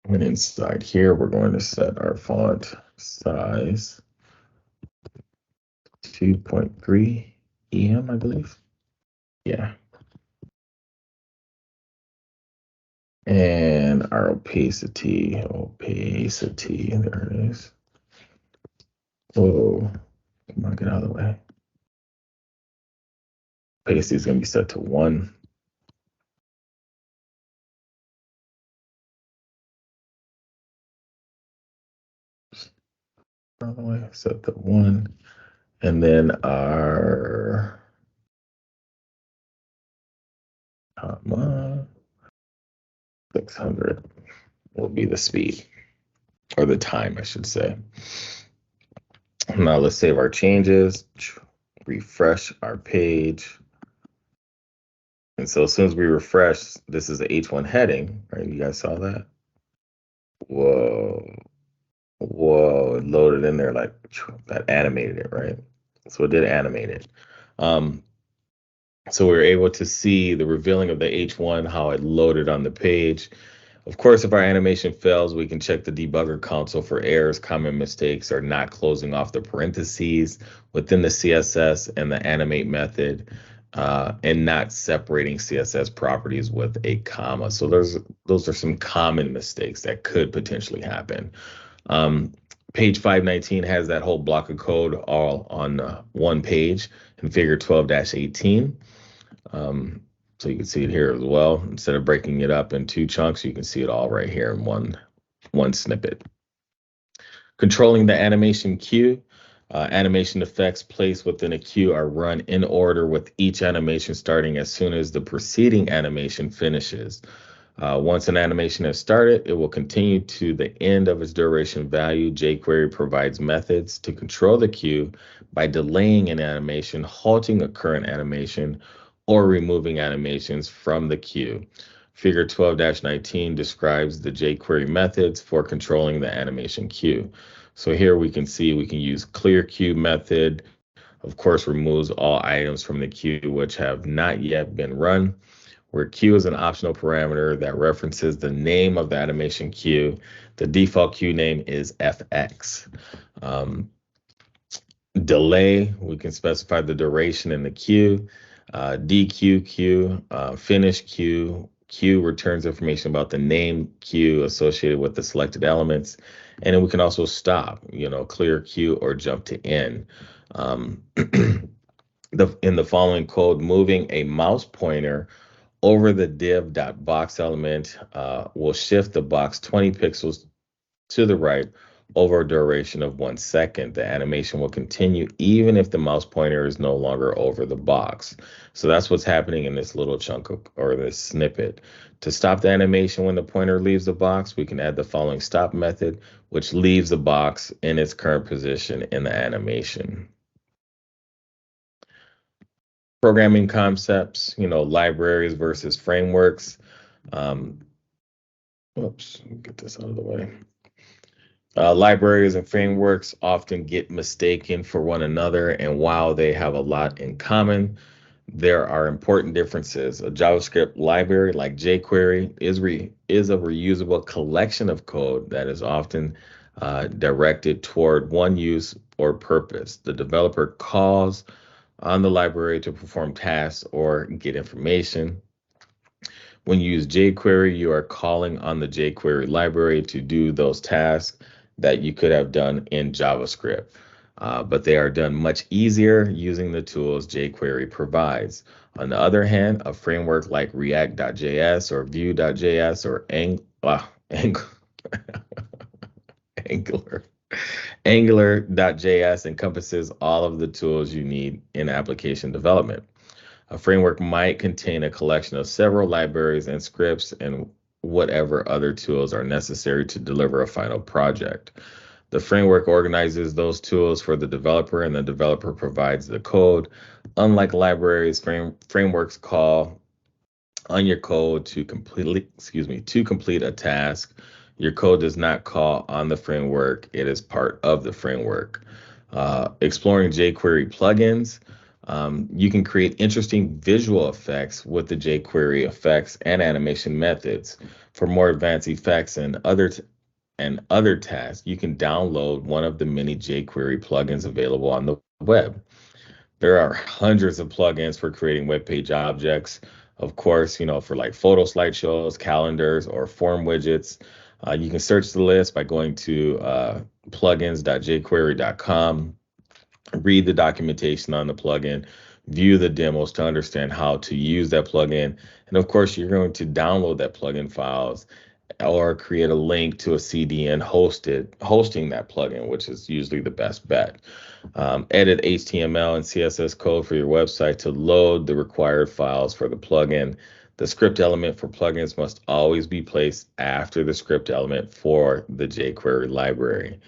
A: And inside here, we're going to set our font size 2.3 EM, I believe. Yeah. And our opacity, there it is. Whoa, come on, get out of the way. Opacity is going to be set to 1. Out of the way, set to 1. And then our 600 will be the speed, or the time, I should say. Now let's save our changes, refresh our page. And so as soon as we refresh, this is the H1 heading, right? You guys saw that? Whoa, it loaded in there like that, animated it, right? So it did animate it. So we were able to see the revealing of the H1, how it loaded on the page. Of course, if our animation fails, we can check the debugger console for errors, common mistakes, or not closing off the parentheses within the CSS and the animate method, and not separating CSS properties with a comma. So those are some common mistakes that could potentially happen. Page 519 has that whole block of code all on one page in figure 12-18. So you can see it here as well. Instead of breaking it up in 2 chunks, you can see it all right here in one snippet. Controlling the animation queue. Animation effects placed within a queue are run in order, with each animation starting as soon as the preceding animation finishes. Once an animation has started, it will continue to the end of its duration value. jQuery provides methods to control the queue by delaying an animation, halting a current animation, or removing animations from the queue. Figure 12-19 describes the jQuery methods for controlling the animation queue. So here we can see we can use clear queue method. Of course, removes all items from the queue which have not yet been run. Where queue is an optional parameter that references the name of the animation queue. The default queue name is FX. Delay, we can specify the duration in the queue. DQ queue, finish queue. Queue returns information about the name queue associated with the selected elements. And then we can also stop, clear queue or jump to end. In the following code, moving a mouse pointer over the div.box element will shift the box 20 pixels to the right over a duration of 1 second. The animation will continue even if the mouse pointer is no longer over the box. So that's what's happening in this little chunk or this snippet. To stop the animation when the pointer leaves the box, we can add the following stop method, which leaves the box in its current position in the animation. Programming concepts, libraries versus frameworks. Get this out of the way. Libraries and frameworks often get mistaken for one another, and while they have a lot in common, there are important differences. A JavaScript library like jQuery is a reusable collection of code that is often directed toward one use or purpose. The developer calls on the library to perform tasks or get information. When you use jQuery, you are calling on the jQuery library to do those tasks that you could have done in JavaScript, but they are done much easier using the tools jQuery provides. On the other hand, a framework like React.js or Vue.js or Angular.js encompasses all of the tools you need in application development. A framework might contain a collection of several libraries and scripts and whatever other tools are necessary to deliver a final project. The framework organizes those tools for the developer, and the developer provides the code. Unlike libraries, frameworks call on your code to complete a task. Your code does not call on the framework. It is part of the framework. Exploring jQuery plugins. You can create interesting visual effects with the jQuery effects and animation methods. For more advanced effects and other tasks, you can download one of the many jQuery plugins available on the web. There are hundreds of plugins for creating web page objects. Of course, for like photo slideshows, calendars, or form widgets. You can search the list by going to plugins.jquery.com, read the documentation on the plugin, view the demos to understand how to use that plugin. And of course, you're going to download that plugin files or create a link to a CDN hosting that plugin, which is usually the best bet. Edit HTML and CSS code for your website to load the required files for the plugin. The script element for plugins must always be placed after the script element for the jQuery library.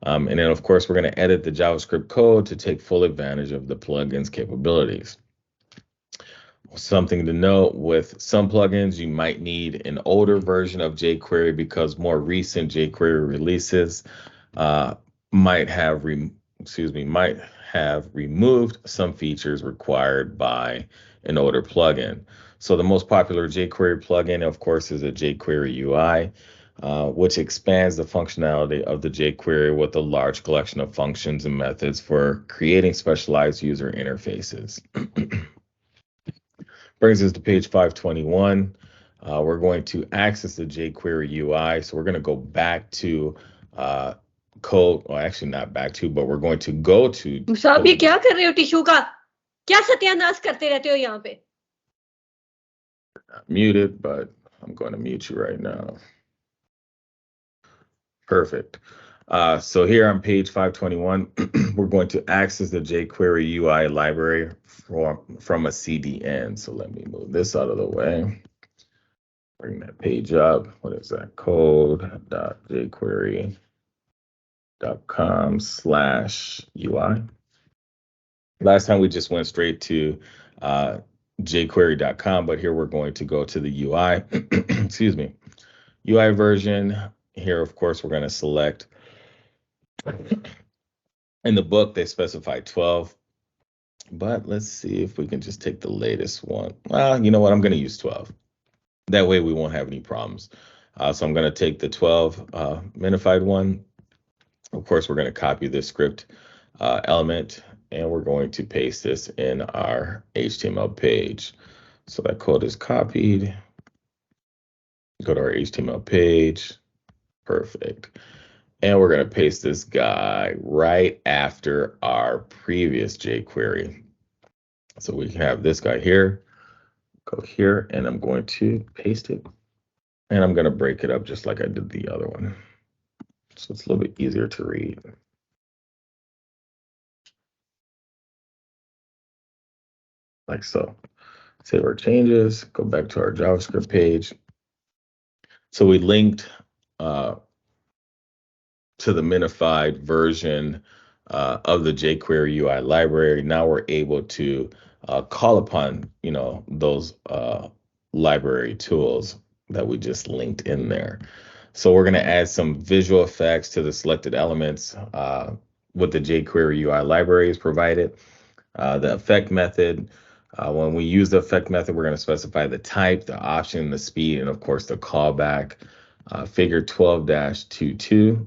A: And then, of course, we're going to edit the JavaScript code to take full advantage of the plugin's capabilities. Something to note, with some plugins, you might need an older version of jQuery because more recent jQuery releases might have removed some features required by an older plugin. So the most popular jQuery plugin, of course, is a jQuery UI, which expands the functionality of the jQuery with a large collection of functions and methods for creating specialized user interfaces. Brings us to page 521. We're going to access the jQuery UI. So we're going to go back to code. Well, actually not back to, but we're going to go to.
B: साहब ये क्या कर रहे हो tissue का? क्या सत्यानाश करते रहते हो यहाँ पे?
A: Muted, but I'm going to mute you right now. Perfect. So here on page 521, we're going to access the jQuery UI library from a CDN. So let me move this out of the way. Bring that page up. What is that? code.jquery.com/UI. Last time we just went straight to jquery.com, but here we're going to go to the UI. Excuse me. UI version. Here, of course, we're going to select. In the book, they specify 12, but let's see if we can just take the latest one. Well, you know what? I'm going to use 12. That way we won't have any problems. So I'm going to take the 12 minified one. Of course, we're going to copy this script element, and we're going to paste this in our HTML page. So that code is copied. Go to our HTML page. Perfect. And we're going to paste this guy right after our previous jQuery. So we can have this guy here, go here, and I'm going to paste it. And I'm going to break it up just like I did the other one. So it's a little bit easier to read. Like so. Save our changes, go back to our JavaScript page. So we linked to the minified version of the jQuery UI library. Now we're able to call upon, those library tools that we just linked in there. So we're going to add some visual effects to the selected elements with the jQuery UI library is provided. The effect method. When we use the effect method, we're going to specify the type, the option, the speed, and of course the callback. Figure 12-22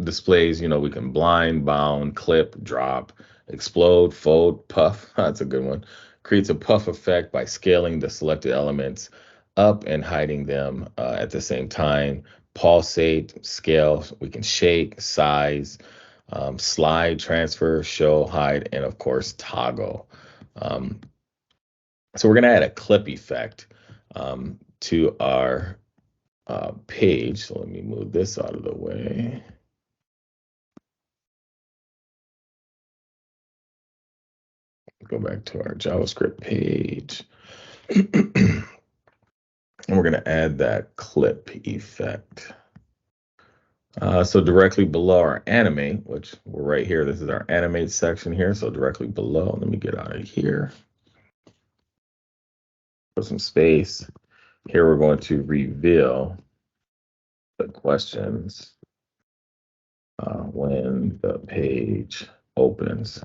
A: displays, we can blind, bound, clip, drop, explode, fold, puff. That's a good one. Creates a puff effect by scaling the selected elements up and hiding them at the same time. Pulsate, scale, we can shake, size, slide, transfer, show, hide, and of course toggle. So we're going to add a clip effect to our page. So let me move this out of the way. Go back to our JavaScript page. And we're going to add that clip effect. So directly below our animate, which we're right here, this is our animate section here. So directly below, let me get out of here. Put some space. Here we're going to reveal the questions when the page opens.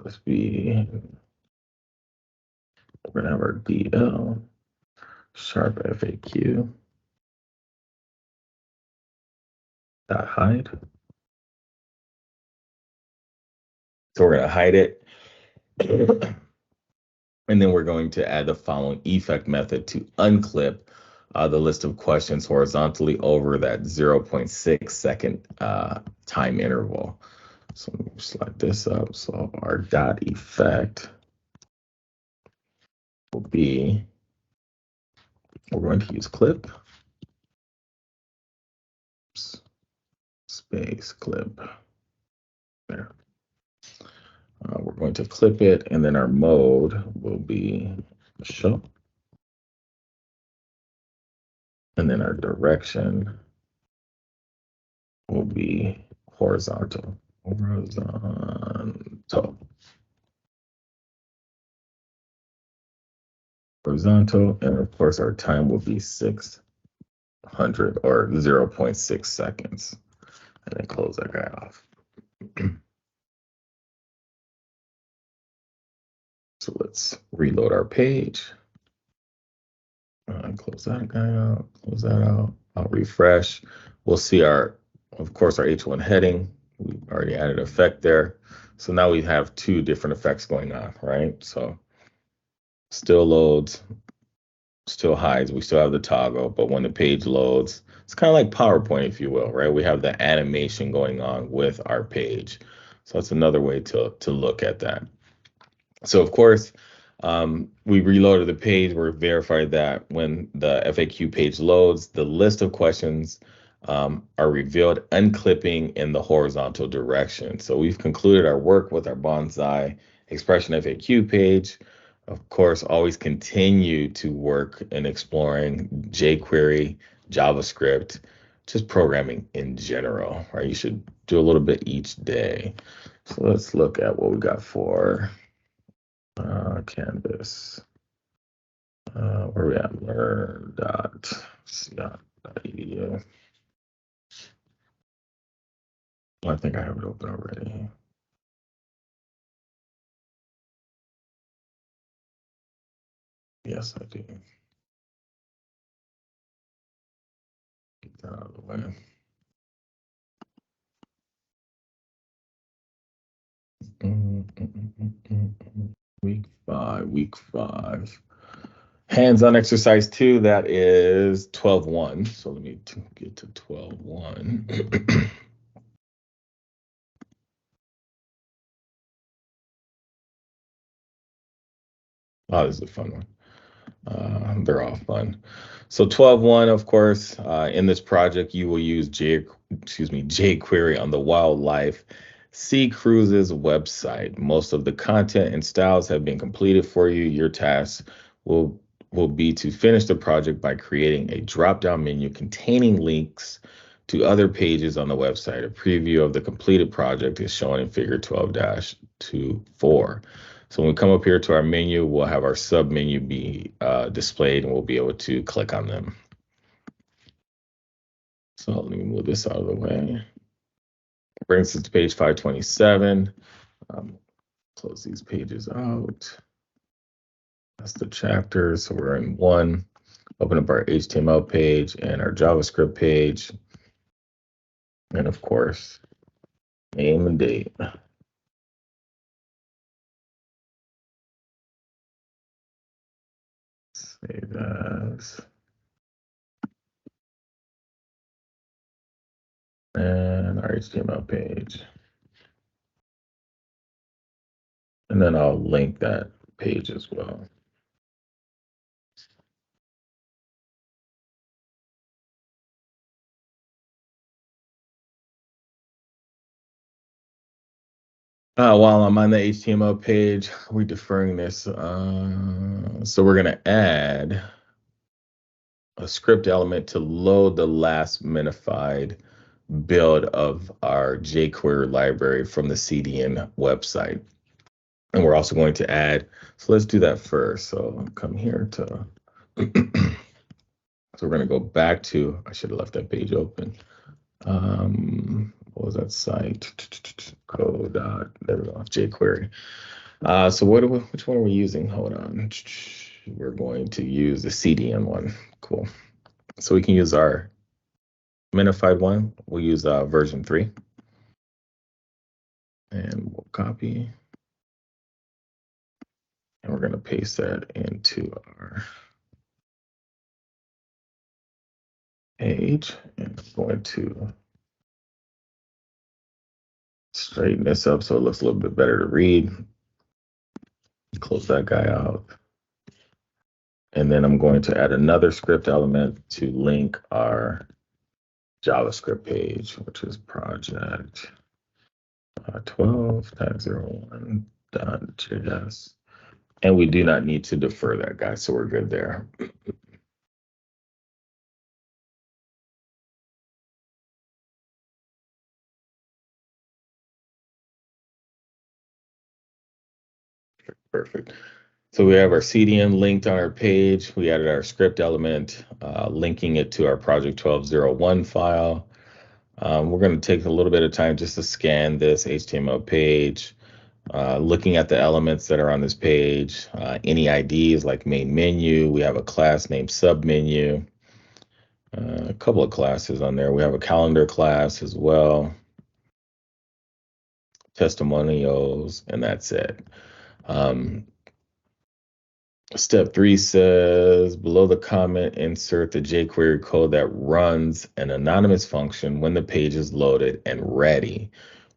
A: Let's be, we're gonna have our DL, sharp FAQ, dot hide. So we're gonna hide it. And then we're going to add the following effect method to unclip the list of questions horizontally over that 0.6 second time interval. So let me slide this up. So our dot effect will be, we're going to use clip, space clip, there. We're going to clip it, and then our mode will be show. And then our direction will be horizontal. Horizontal. Horizontal, and of course our time will be 600 or 0.6 seconds. And then close that guy off. So let's reload our page. Close that guy out, close that out. I'll refresh. We'll see our, of course, our H1 heading. We already added effect there. So now we have two different effects going on, right? So still loads, still hides. We still have the toggle, but when the page loads, it's kind of like PowerPoint, if you will, right? We have the animation going on with our page. So that's another way to look at that. So of course, we reloaded the page. We're verified that when the FAQ page loads, the list of questions are revealed, unclipping in the horizontal direction. So we've concluded our work with our bonsai expression FAQ page. Of course, always continue to work in exploring jQuery, JavaScript, just programming in general, right? You should do a little bit each day. So let's look at what we got for Canvas. Where we at? Learn.edu. I think I have it open already. Yes, I do. Get that out of the way. Week five. Hands-on exercise 2, that is 12.1. So let me get to 12.1. Oh, this is a fun one. They're all fun. So 12.1, of course, in this project, you will use jQuery on the Wildlife Sea Cruises website. Most of the content and styles have been completed for you. Your task will be to finish the project by creating a drop-down menu containing links to other pages on the website. A preview of the completed project is shown in Figure 12-24. So when we come up here to our menu, we'll have our sub menu be displayed, and we'll be able to click on them. So let me move this out of the way. Brings us to page 527. Close these pages out. That's the chapter. So we're in 1. Open up our HTML page and our JavaScript page. And of course, name and date. Save as. And our HTML page. And then I'll link that page as well. While I'm on the HTML page, we're deferring this. So we're going to add a script element to load the last minified build of our jQuery library from the CDN website. And we're also going to add, so let's do that first. So come here to, so we're going to go back to, I should have left that page open. What was that site? Code, there we go, jQuery. So which one are we using? Hold on. We're going to use the CDN one. Cool. So we can use our minified one. We'll use version 3. And we'll copy. And we're going to paste that into our page. And I'm going to straighten this up so it looks a little bit better to read. Close that guy out. And then I'm going to add another script element to link our JavaScript page, which is project 12.01.js. And we do not need to defer that, guys, so we're good there. Perfect. So we have our CDN linked on our page. We added our script element, linking it to our project 12.01 file. We're going to take a little bit of time just to scan this HTML page, looking at the elements that are on this page, any IDs like main menu. We have a class named submenu, a couple of classes on there. We have a calendar class as well, testimonials, and that's it. Step 3 says, below the comment, insert the jQuery code that runs an anonymous function when the page is loaded and ready.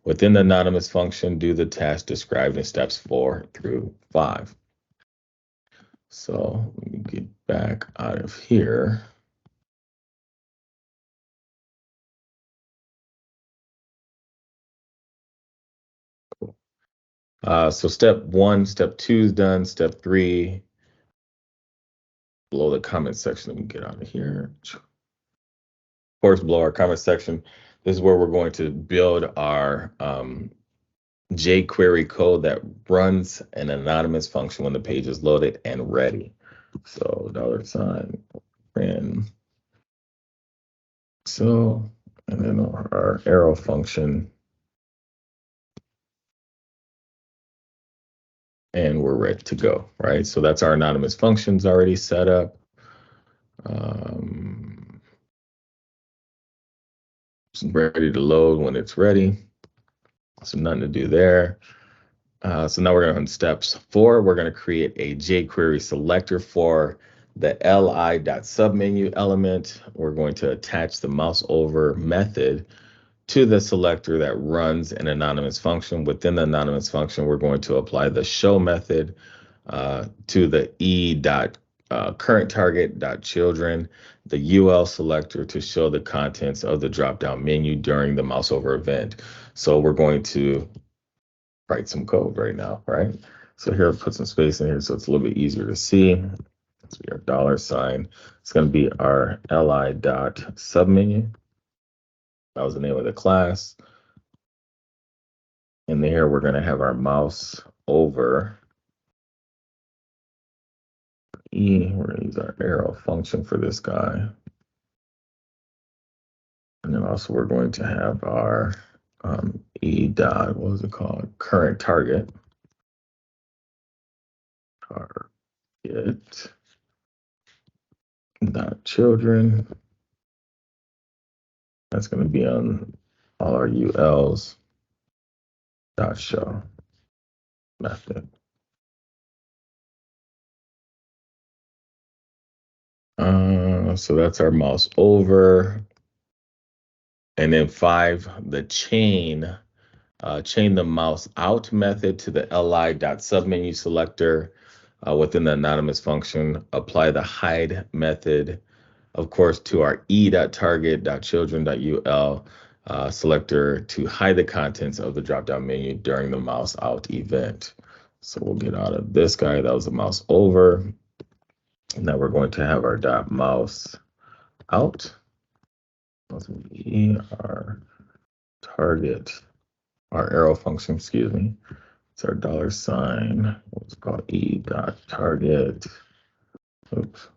A: Within the anonymous function, do the task described in steps 4 through 5. So let me get back out of here. Cool. So step 1, step 2 is done. Step 3, below the comment section, let me get out of here. Of course, below our comment section, this is where we're going to build our jQuery code that runs an anonymous function when the page is loaded and ready. So $print. So, and then our arrow function. And we're ready to go, right? So that's our anonymous functions already set up. It's ready to load when it's ready. So nothing to do there. So now we're going on steps 4. We're going to create a jQuery selector for the li.submenu element. We're going to attach the mouse over method to the selector that runs an anonymous function. Within the anonymous function, we're going to apply the show method to the current target.children, the UL selector to show the contents of the drop-down menu during the mouse over event. So we're going to write some code right now, right? So here, I'll put some space in here so it's a little bit easier to see. Let's be our $sign. It's going to be our li.submenu. That was the name of the class. And here we're going to have our mouse over E. We're going to use our arrow function for this guy. And then also we're going to have our E dot, what was it called? Current target. Target dot children. That's going to be on all our ULs dot show method. So that's our mouse over. And then 5, the chain the mouse out method to the li.submenu selector within the anonymous function. Apply the hide method, of course, to our e.target.children.ul selector to hide the contents of the drop-down menu during the mouse out event. So we'll get out of this guy. That was the mouse over. Now we're going to have our dot mouse out. Our target, our arrow function, excuse me. It's our $, what's called E dot target. Oops.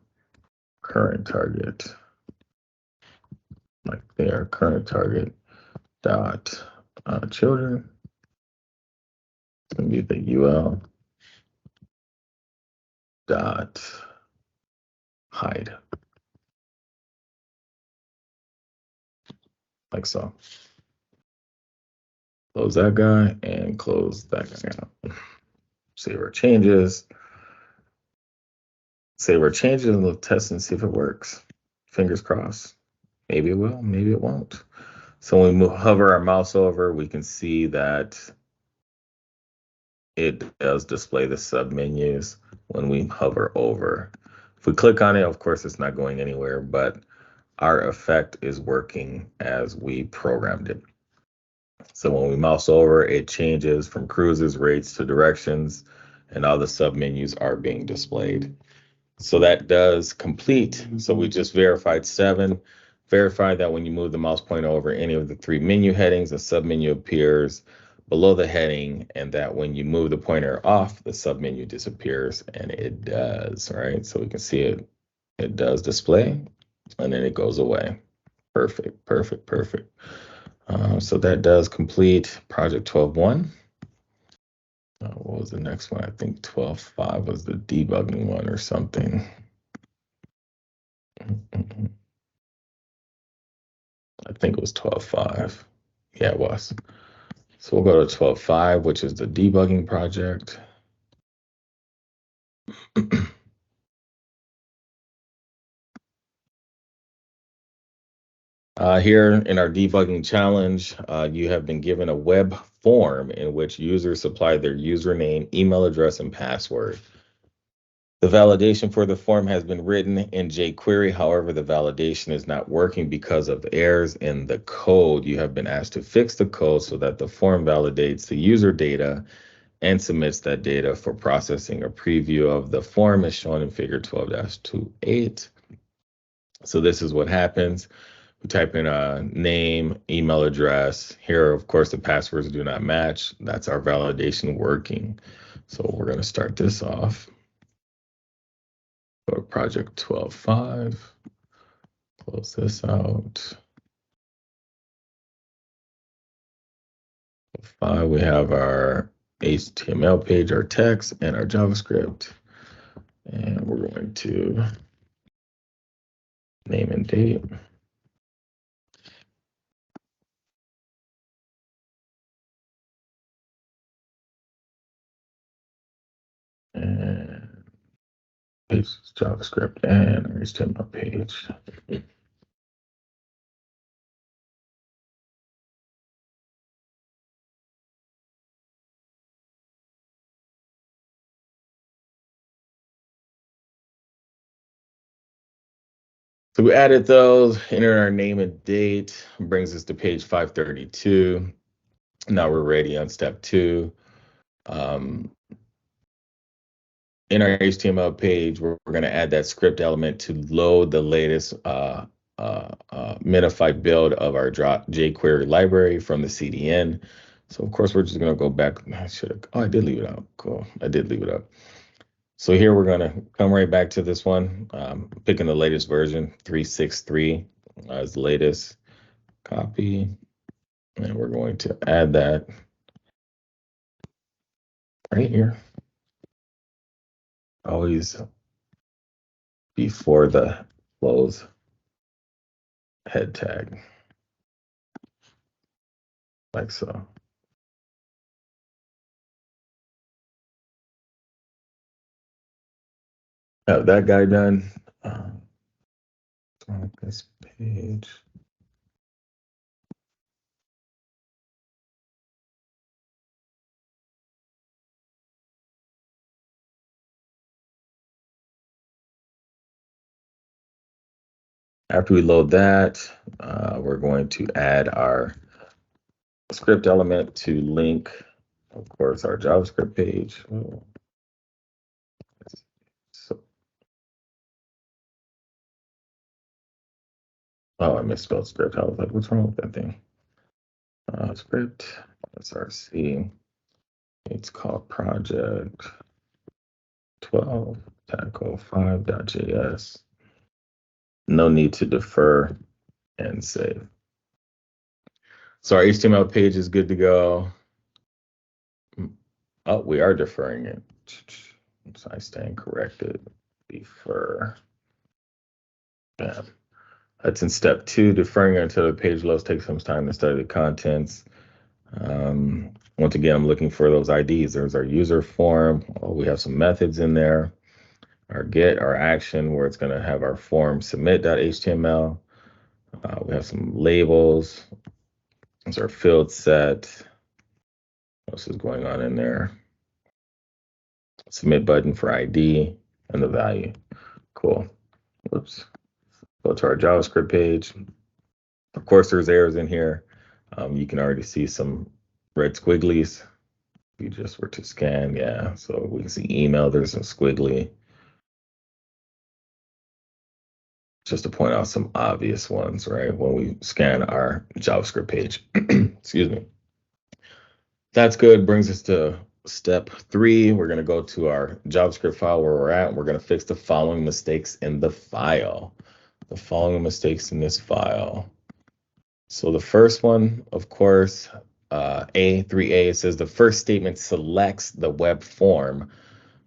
A: Current target. Like there, current target dot children. It's going to be the UL dot hide. Like so. Close that guy and close that guy out. Save our changes. Save our changes and we'll test and see if it works. Fingers crossed. Maybe it will, maybe it won't. So when we hover our mouse over, we can see that it does display the submenus when we hover over. If we click on it, of course, it's not going anywhere, but our effect is working as we programmed it. So when we mouse over, it changes from cruises, rates to directions, and all the submenus are being displayed. So that does complete. So we just verified 7. Verify that when you move the mouse pointer over any of the 3 menu headings, a submenu appears below the heading, and that when you move the pointer off, the submenu disappears, and it does, right? So we can see it does display, and then it goes away. Perfect, perfect, perfect. So that does complete project 12.1. What was the next one? I think 12.5 was the debugging one or something. I think it was 12.5. Yeah, it was. So we'll go to 12.5, which is the debugging project. Here in our debugging challenge, you have been given a web form in which users supply their username, email address, and password. The validation for the form has been written in jQuery. However, the validation is not working because of errors in the code. You have been asked to fix the code so that the form validates the user data and submits that data for processing. A preview of the form is shown in figure 12-28. So this is what happens. We type in a name, email address. Here, of course, the passwords do not match. That's our validation working. So we're going to start this off. Go to project 12.5. Close this out. 5, we have our HTML page, our text, and our JavaScript. And we're going to name and date. And paste JavaScript and our HTML page. So we added those, entered our name and date, brings us to page 532. Now we're ready on step 2. In our HTML page, we're going to add that script element to load the latest minified build of our jQuery library from the CDN. So of course, we're just going to go back. I did leave it out. Cool. I did leave it up. So here we're going to come right back to this one, picking the latest version, 3.6.3 as the latest. Copy. And we're going to add that right here. Always before the close head tag, like so. Have that guy done. On this page. After we load that, we're going to add our script element to link, of course, our JavaScript page. So Oh, I misspelled script. I was like, what's wrong with that thing? Script, SRC. It's called Project 12, Tackle 5.js. No need to defer and save. So our HTML page is good to go. Oh, we are deferring it. So I stand corrected. Defer. Bam. That's in step 2. Deferring it until the page loads takes some time to study the contents. Once again, I'm looking for those IDs. There's our user form. Oh, we have some methods in there. Our get, our action, where it's going to have our form submit.html. We have some labels. There's our field set. What else is going on in there? Submit button for ID and the value. Cool. Whoops. Go to our JavaScript page. Of course, there's errors in here. You can already see some red squigglies. If you just were to scan, yeah. So we can see email, there's some squiggly. Just to point out some obvious ones, right? When we scan our JavaScript page. Excuse me. That's good. Brings us to step 3. We're going to go to our JavaScript file where we're at. We're going to fix the following mistakes in the file. The following mistakes in this file. So the first one, of course, A3A, it says the first statement selects the web form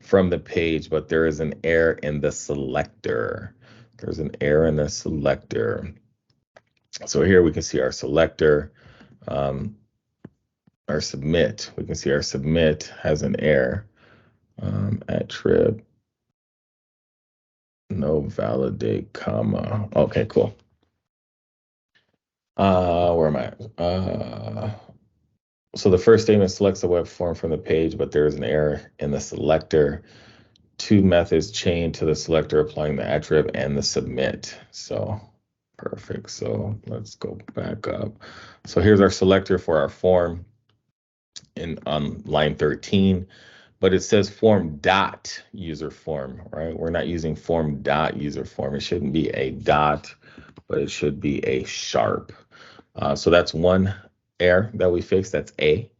A: from the page, but there is an error in the selector. There's an error in the selector. So here we can see our selector, our submit. We can see our submit has an error at trib. No validate, comma. Okay, cool. Where am I? So the first statement selects the web form from the page, but there is an error in the selector. 2 methods chained to the selector applying the attrib and the submit. So perfect. So let's go back up. So here's our selector for our form on line 13, but it says form dot user form, right? We're not using form dot user form. It shouldn't be a dot, but it should be a sharp. So that's one error that we fixed. That's A.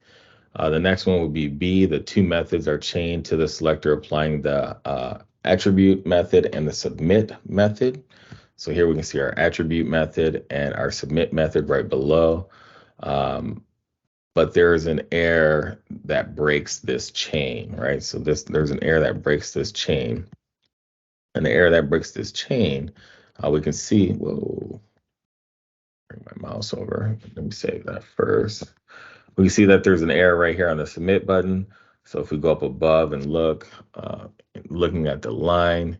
A: The next one would be B. The 2 methods are chained to the selector applying the attribute method and the submit method. So here we can see our attribute method and our submit method right below. But there is an error that breaks this chain, right? So there's an error that breaks this chain. And the error that breaks this chain, we can see, whoa, bring my mouse over. Let me save that first. We see that there's an error right here on the submit button. So if we go up above and look, looking at the line,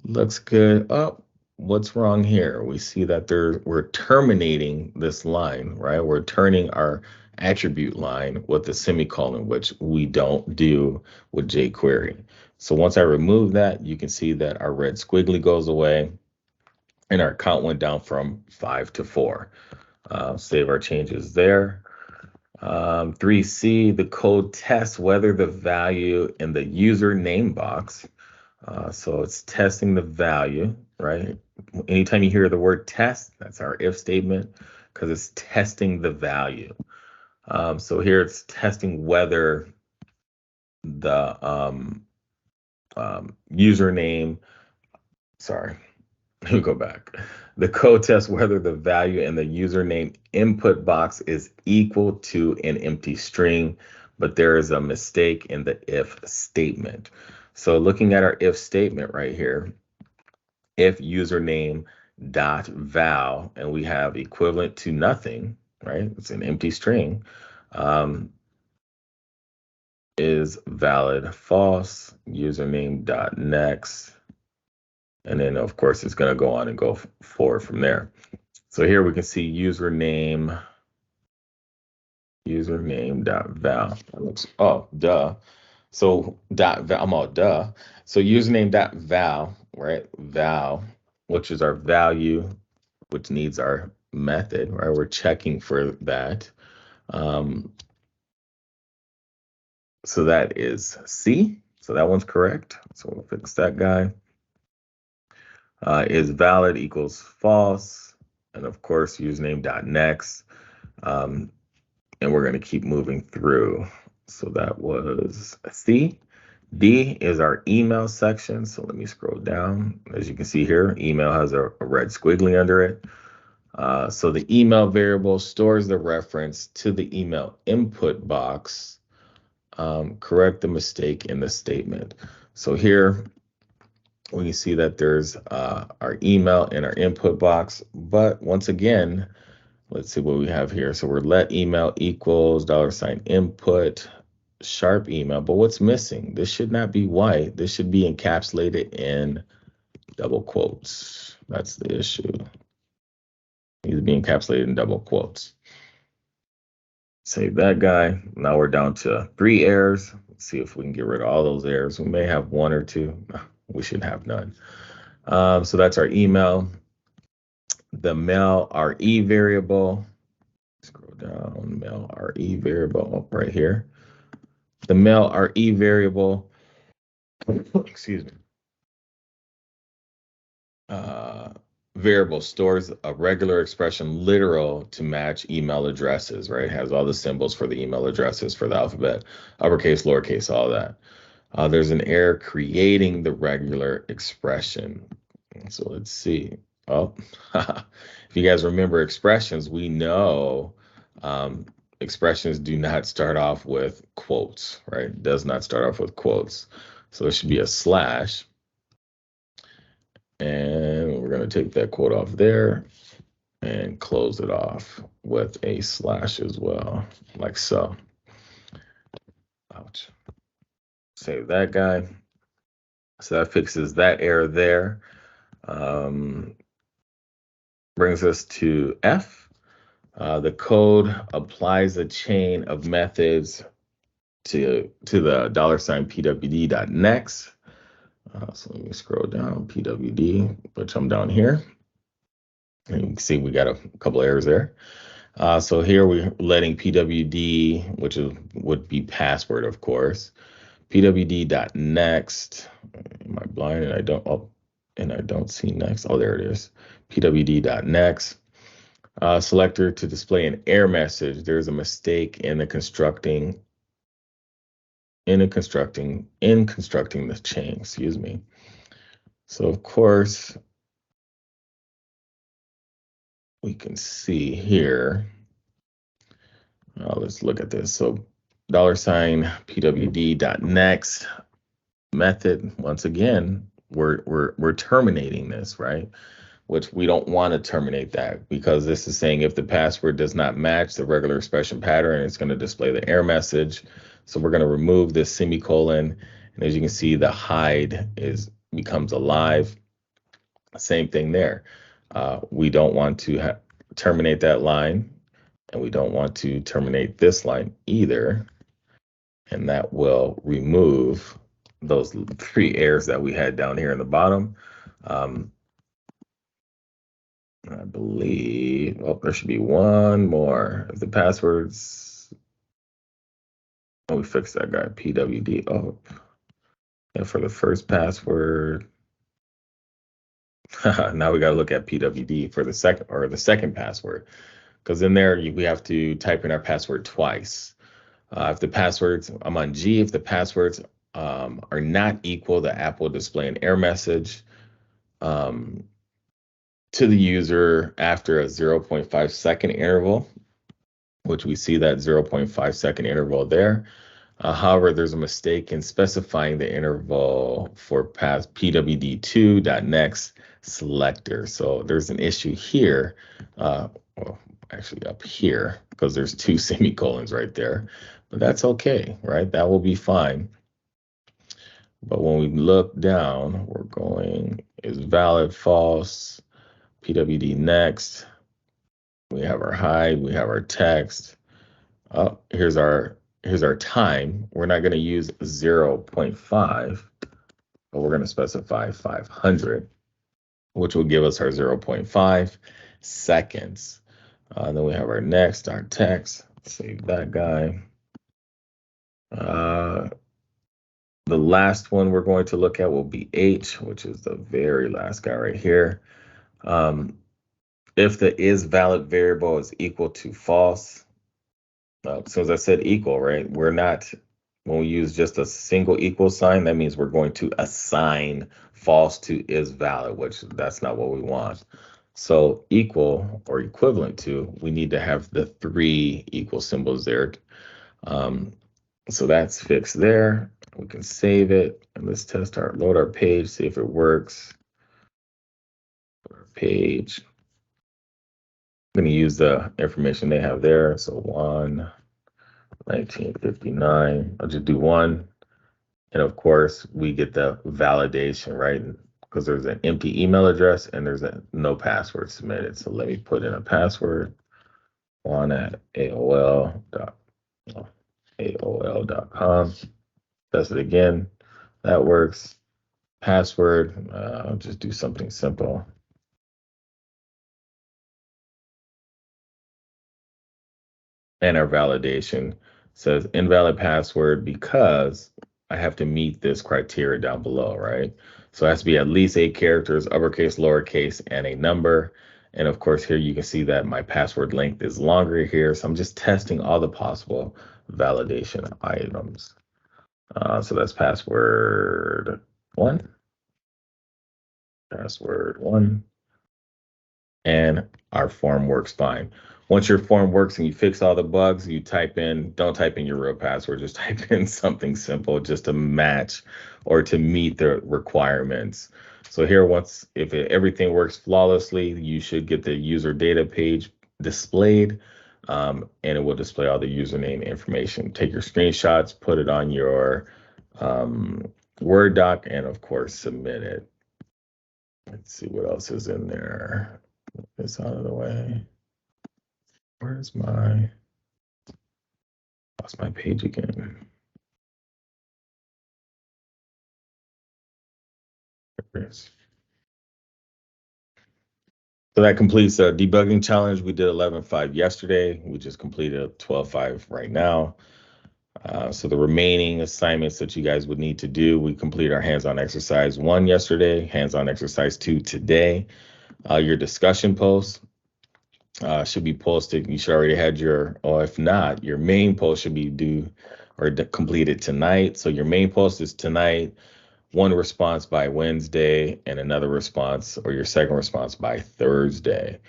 A: looks good. Oh, what's wrong here? We see that we're terminating this line, right? We're turning our attribute line with a semicolon, which we don't do with jQuery. So once I remove that, you can see that our red squiggly goes away and our count went down from 5 to 4. Save our changes there. 3C, the code tests whether the value in the username box. So it's testing the value, right? Anytime you hear the word test, that's our if statement because it's testing the value. So here it's testing whether the username, sorry, let me go back. The code tests whether the value in the username input box is equal to an empty string, but there is a mistake in the if statement. So looking at our if statement right here, if username dot val, and we have equivalent to nothing, right? It's an empty string, is valid false, username dot next. And then, of course, it's going to go on and go forward from there. So here we can see username.val. That looks, oh, duh. So .val, I'm all duh. So username.val, right? Val, which is our value, which needs our method, right? We're checking for that. So that is C. So that one's correct. So we'll fix that guy. Is valid equals false. and of course username.next. And we're going to keep moving through. So that was C. D is our email section. So let me scroll down. As you can see here, email has a red squiggly under it. So the email variable stores the reference to the email input box. Correct the mistake in the statement. So here we can see that there's our email in our input box. But once again, let's see what we have here. So we're let email equals $input sharp email. But what's missing? This should not be white. This should be encapsulated in double quotes. That's the issue. It needs to be encapsulated in double quotes. Save that guy. Now we're down to 3 errors. Let's see if we can get rid of all those errors. We may have 1 or 2. We should have none. So that's our email. The mail RE variable. Scroll down, mail RE variable right here. The mail RE variable, excuse me, variable stores a regular expression literal to match email addresses, right? It has all the symbols for the email addresses for the alphabet, uppercase, lowercase, all that. There's an error creating the regular expression. So let's see. Oh, if you guys remember expressions, we know expressions do not start off with quotes, right? It does not start off with quotes. So there should be a slash. And we're going to take that quote off there and close it off with a slash as well, like so. Ouch. Save that guy. So that fixes that error there. Brings us to F. The code applies a chain of methods to the $PWD.next. So let me scroll down, PWD, which I'm down here. And you can see we got a couple errors there. So here we're letting PWD, which would be password, of course. PWD.next. Am I blind and I don't see next? Oh, there it is. PWD.next. Selector to display an error message. There's a mistake in constructing the chain, excuse me. So of course we can see here. Let's look at this. So $PWD.next method. Once again, we're terminating this, right? Which we don't want to terminate that because this is saying if the password does not match the regular expression pattern, it's going to display the error message. So we're going to remove this semicolon. And as you can see, the hide becomes alive. Same thing there. We don't want to terminate that line, and we don't want to terminate this line either. And that will remove those 3 errors that we had down here in the bottom. I believe, there should be one more. If the passwords, we fixed that guy, PWD. And for the first password, now we got to look at PWD for the second password, because in there we have to type in our password twice. If the passwords, I'm on G, if the passwords are not equal, the app will display an error message to the user after a 0.5 second interval, which we see that 0.5 second interval there. However, there's a mistake in specifying the interval for PWD2.next selector. So there's an issue here, actually up here, because there's 2 semicolons right there. But that's okay, right? That will be fine. But when we look down, we're going, is valid, false, PWD next. We have our hide, we have our text. Oh, here's our time. We're not going to use 0.5, but we're going to specify 500, which will give us our 0.5 seconds. Then we have our next, our text. Save that guy. The last one we're going to look at will be H, which is the very last guy right here. If the is valid variable is equal to false, so as I said equal, right? We're not, when we use just a single equal sign, that means we're going to assign false to is valid, which that's not what we want. So equal or equivalent to, we need to have the 3 equal symbols there. So that's fixed there. We can save it and let's load our page, see if it works. Our page. I'm going to use the information they have there. So 1959. I'll just do 1. And of course, we get the validation, right? Because there's an empty email address and there's no password submitted. So let me put in a password, one at AOL.com. Test it again. That works. Password, I'll just do something simple. And our validation says invalid password because I have to meet this criteria down below, right? So it has to be at least 8 characters, uppercase, lowercase, and a number. And of course, here you can see that my password length is longer here. So I'm just testing all the possible validation items. So that's password 1. Password 1. And our form works fine. Once your form works and you fix all the bugs, you don't type in your real password, just type in something simple just to match or to meet the requirements. So here, everything works flawlessly, you should get the user data page displayed, and it will display all the username information. Take your screenshots, put it on your Word doc, and of course, submit it. Let's see what else is in there. This out of the way. Lost my page again. There it is. So that completes our debugging challenge. We did 11.5 yesterday. We just completed 12.5 right now. So the remaining assignments that you guys would need to do, we completed our hands-on exercise 1 yesterday, hands-on exercise 2 today. Your discussion post should be posted. You should already had or if not, your main post should be due or completed tonight. So your main post is tonight, 1 response by Wednesday, and another response or your second response by Thursday.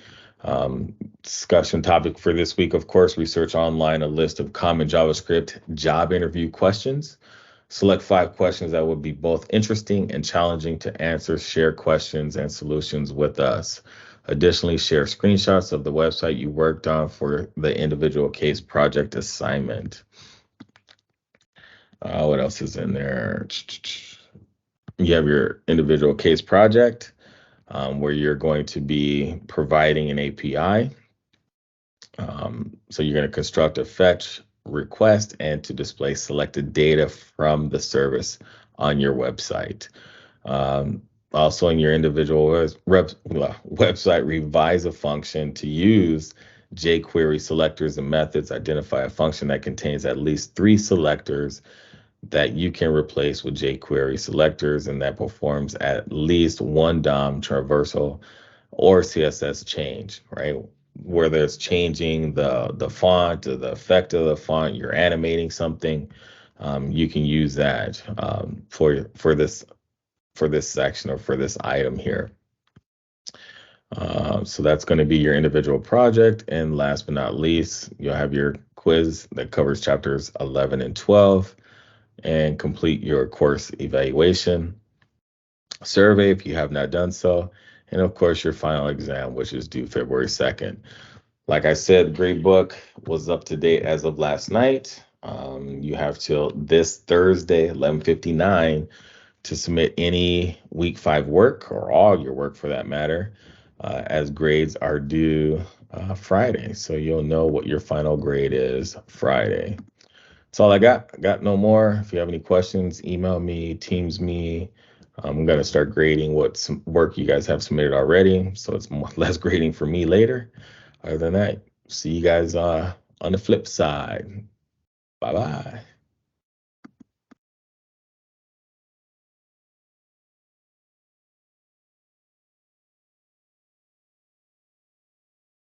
A: Discussion topic for this week, of course, research online a list of common JavaScript job interview questions. Select 5 questions that would be both interesting and challenging to answer. Share questions and solutions with us. Additionally, share screenshots of the website you worked on for the individual case project assignment. What else is in there? You have your individual case project where you're going to be providing an API. So you're going to construct a fetch request and to display selected data from the service on your website. Also in your individual website, revise a function to use jQuery selectors and methods. Identify a function that contains at least 3 selectors that you can replace with jQuery selectors and that performs at least 1 DOM traversal or CSS change, right? Whether it's changing the font or the effect of the font, you're animating something, you can use that for this section or for this item here. So that's going to be your individual project. And last but not least, you'll have your quiz that covers chapters 11 and 12 and complete your course evaluation survey if you have not done so. And of course, your final exam, which is due February 2nd. Like I said, grade book was up to date as of last night. You have till this Thursday, 11:59, to submit any week 5 work or all your work for that matter, as grades are due Friday. So you'll know what your final grade is Friday. That's all I got. I got no more. If you have any questions, email me, Teams me. I'm going to start grading what some work you guys have submitted already. So it's less grading for me later. Other than that, see you guys on the flip side. Bye-bye.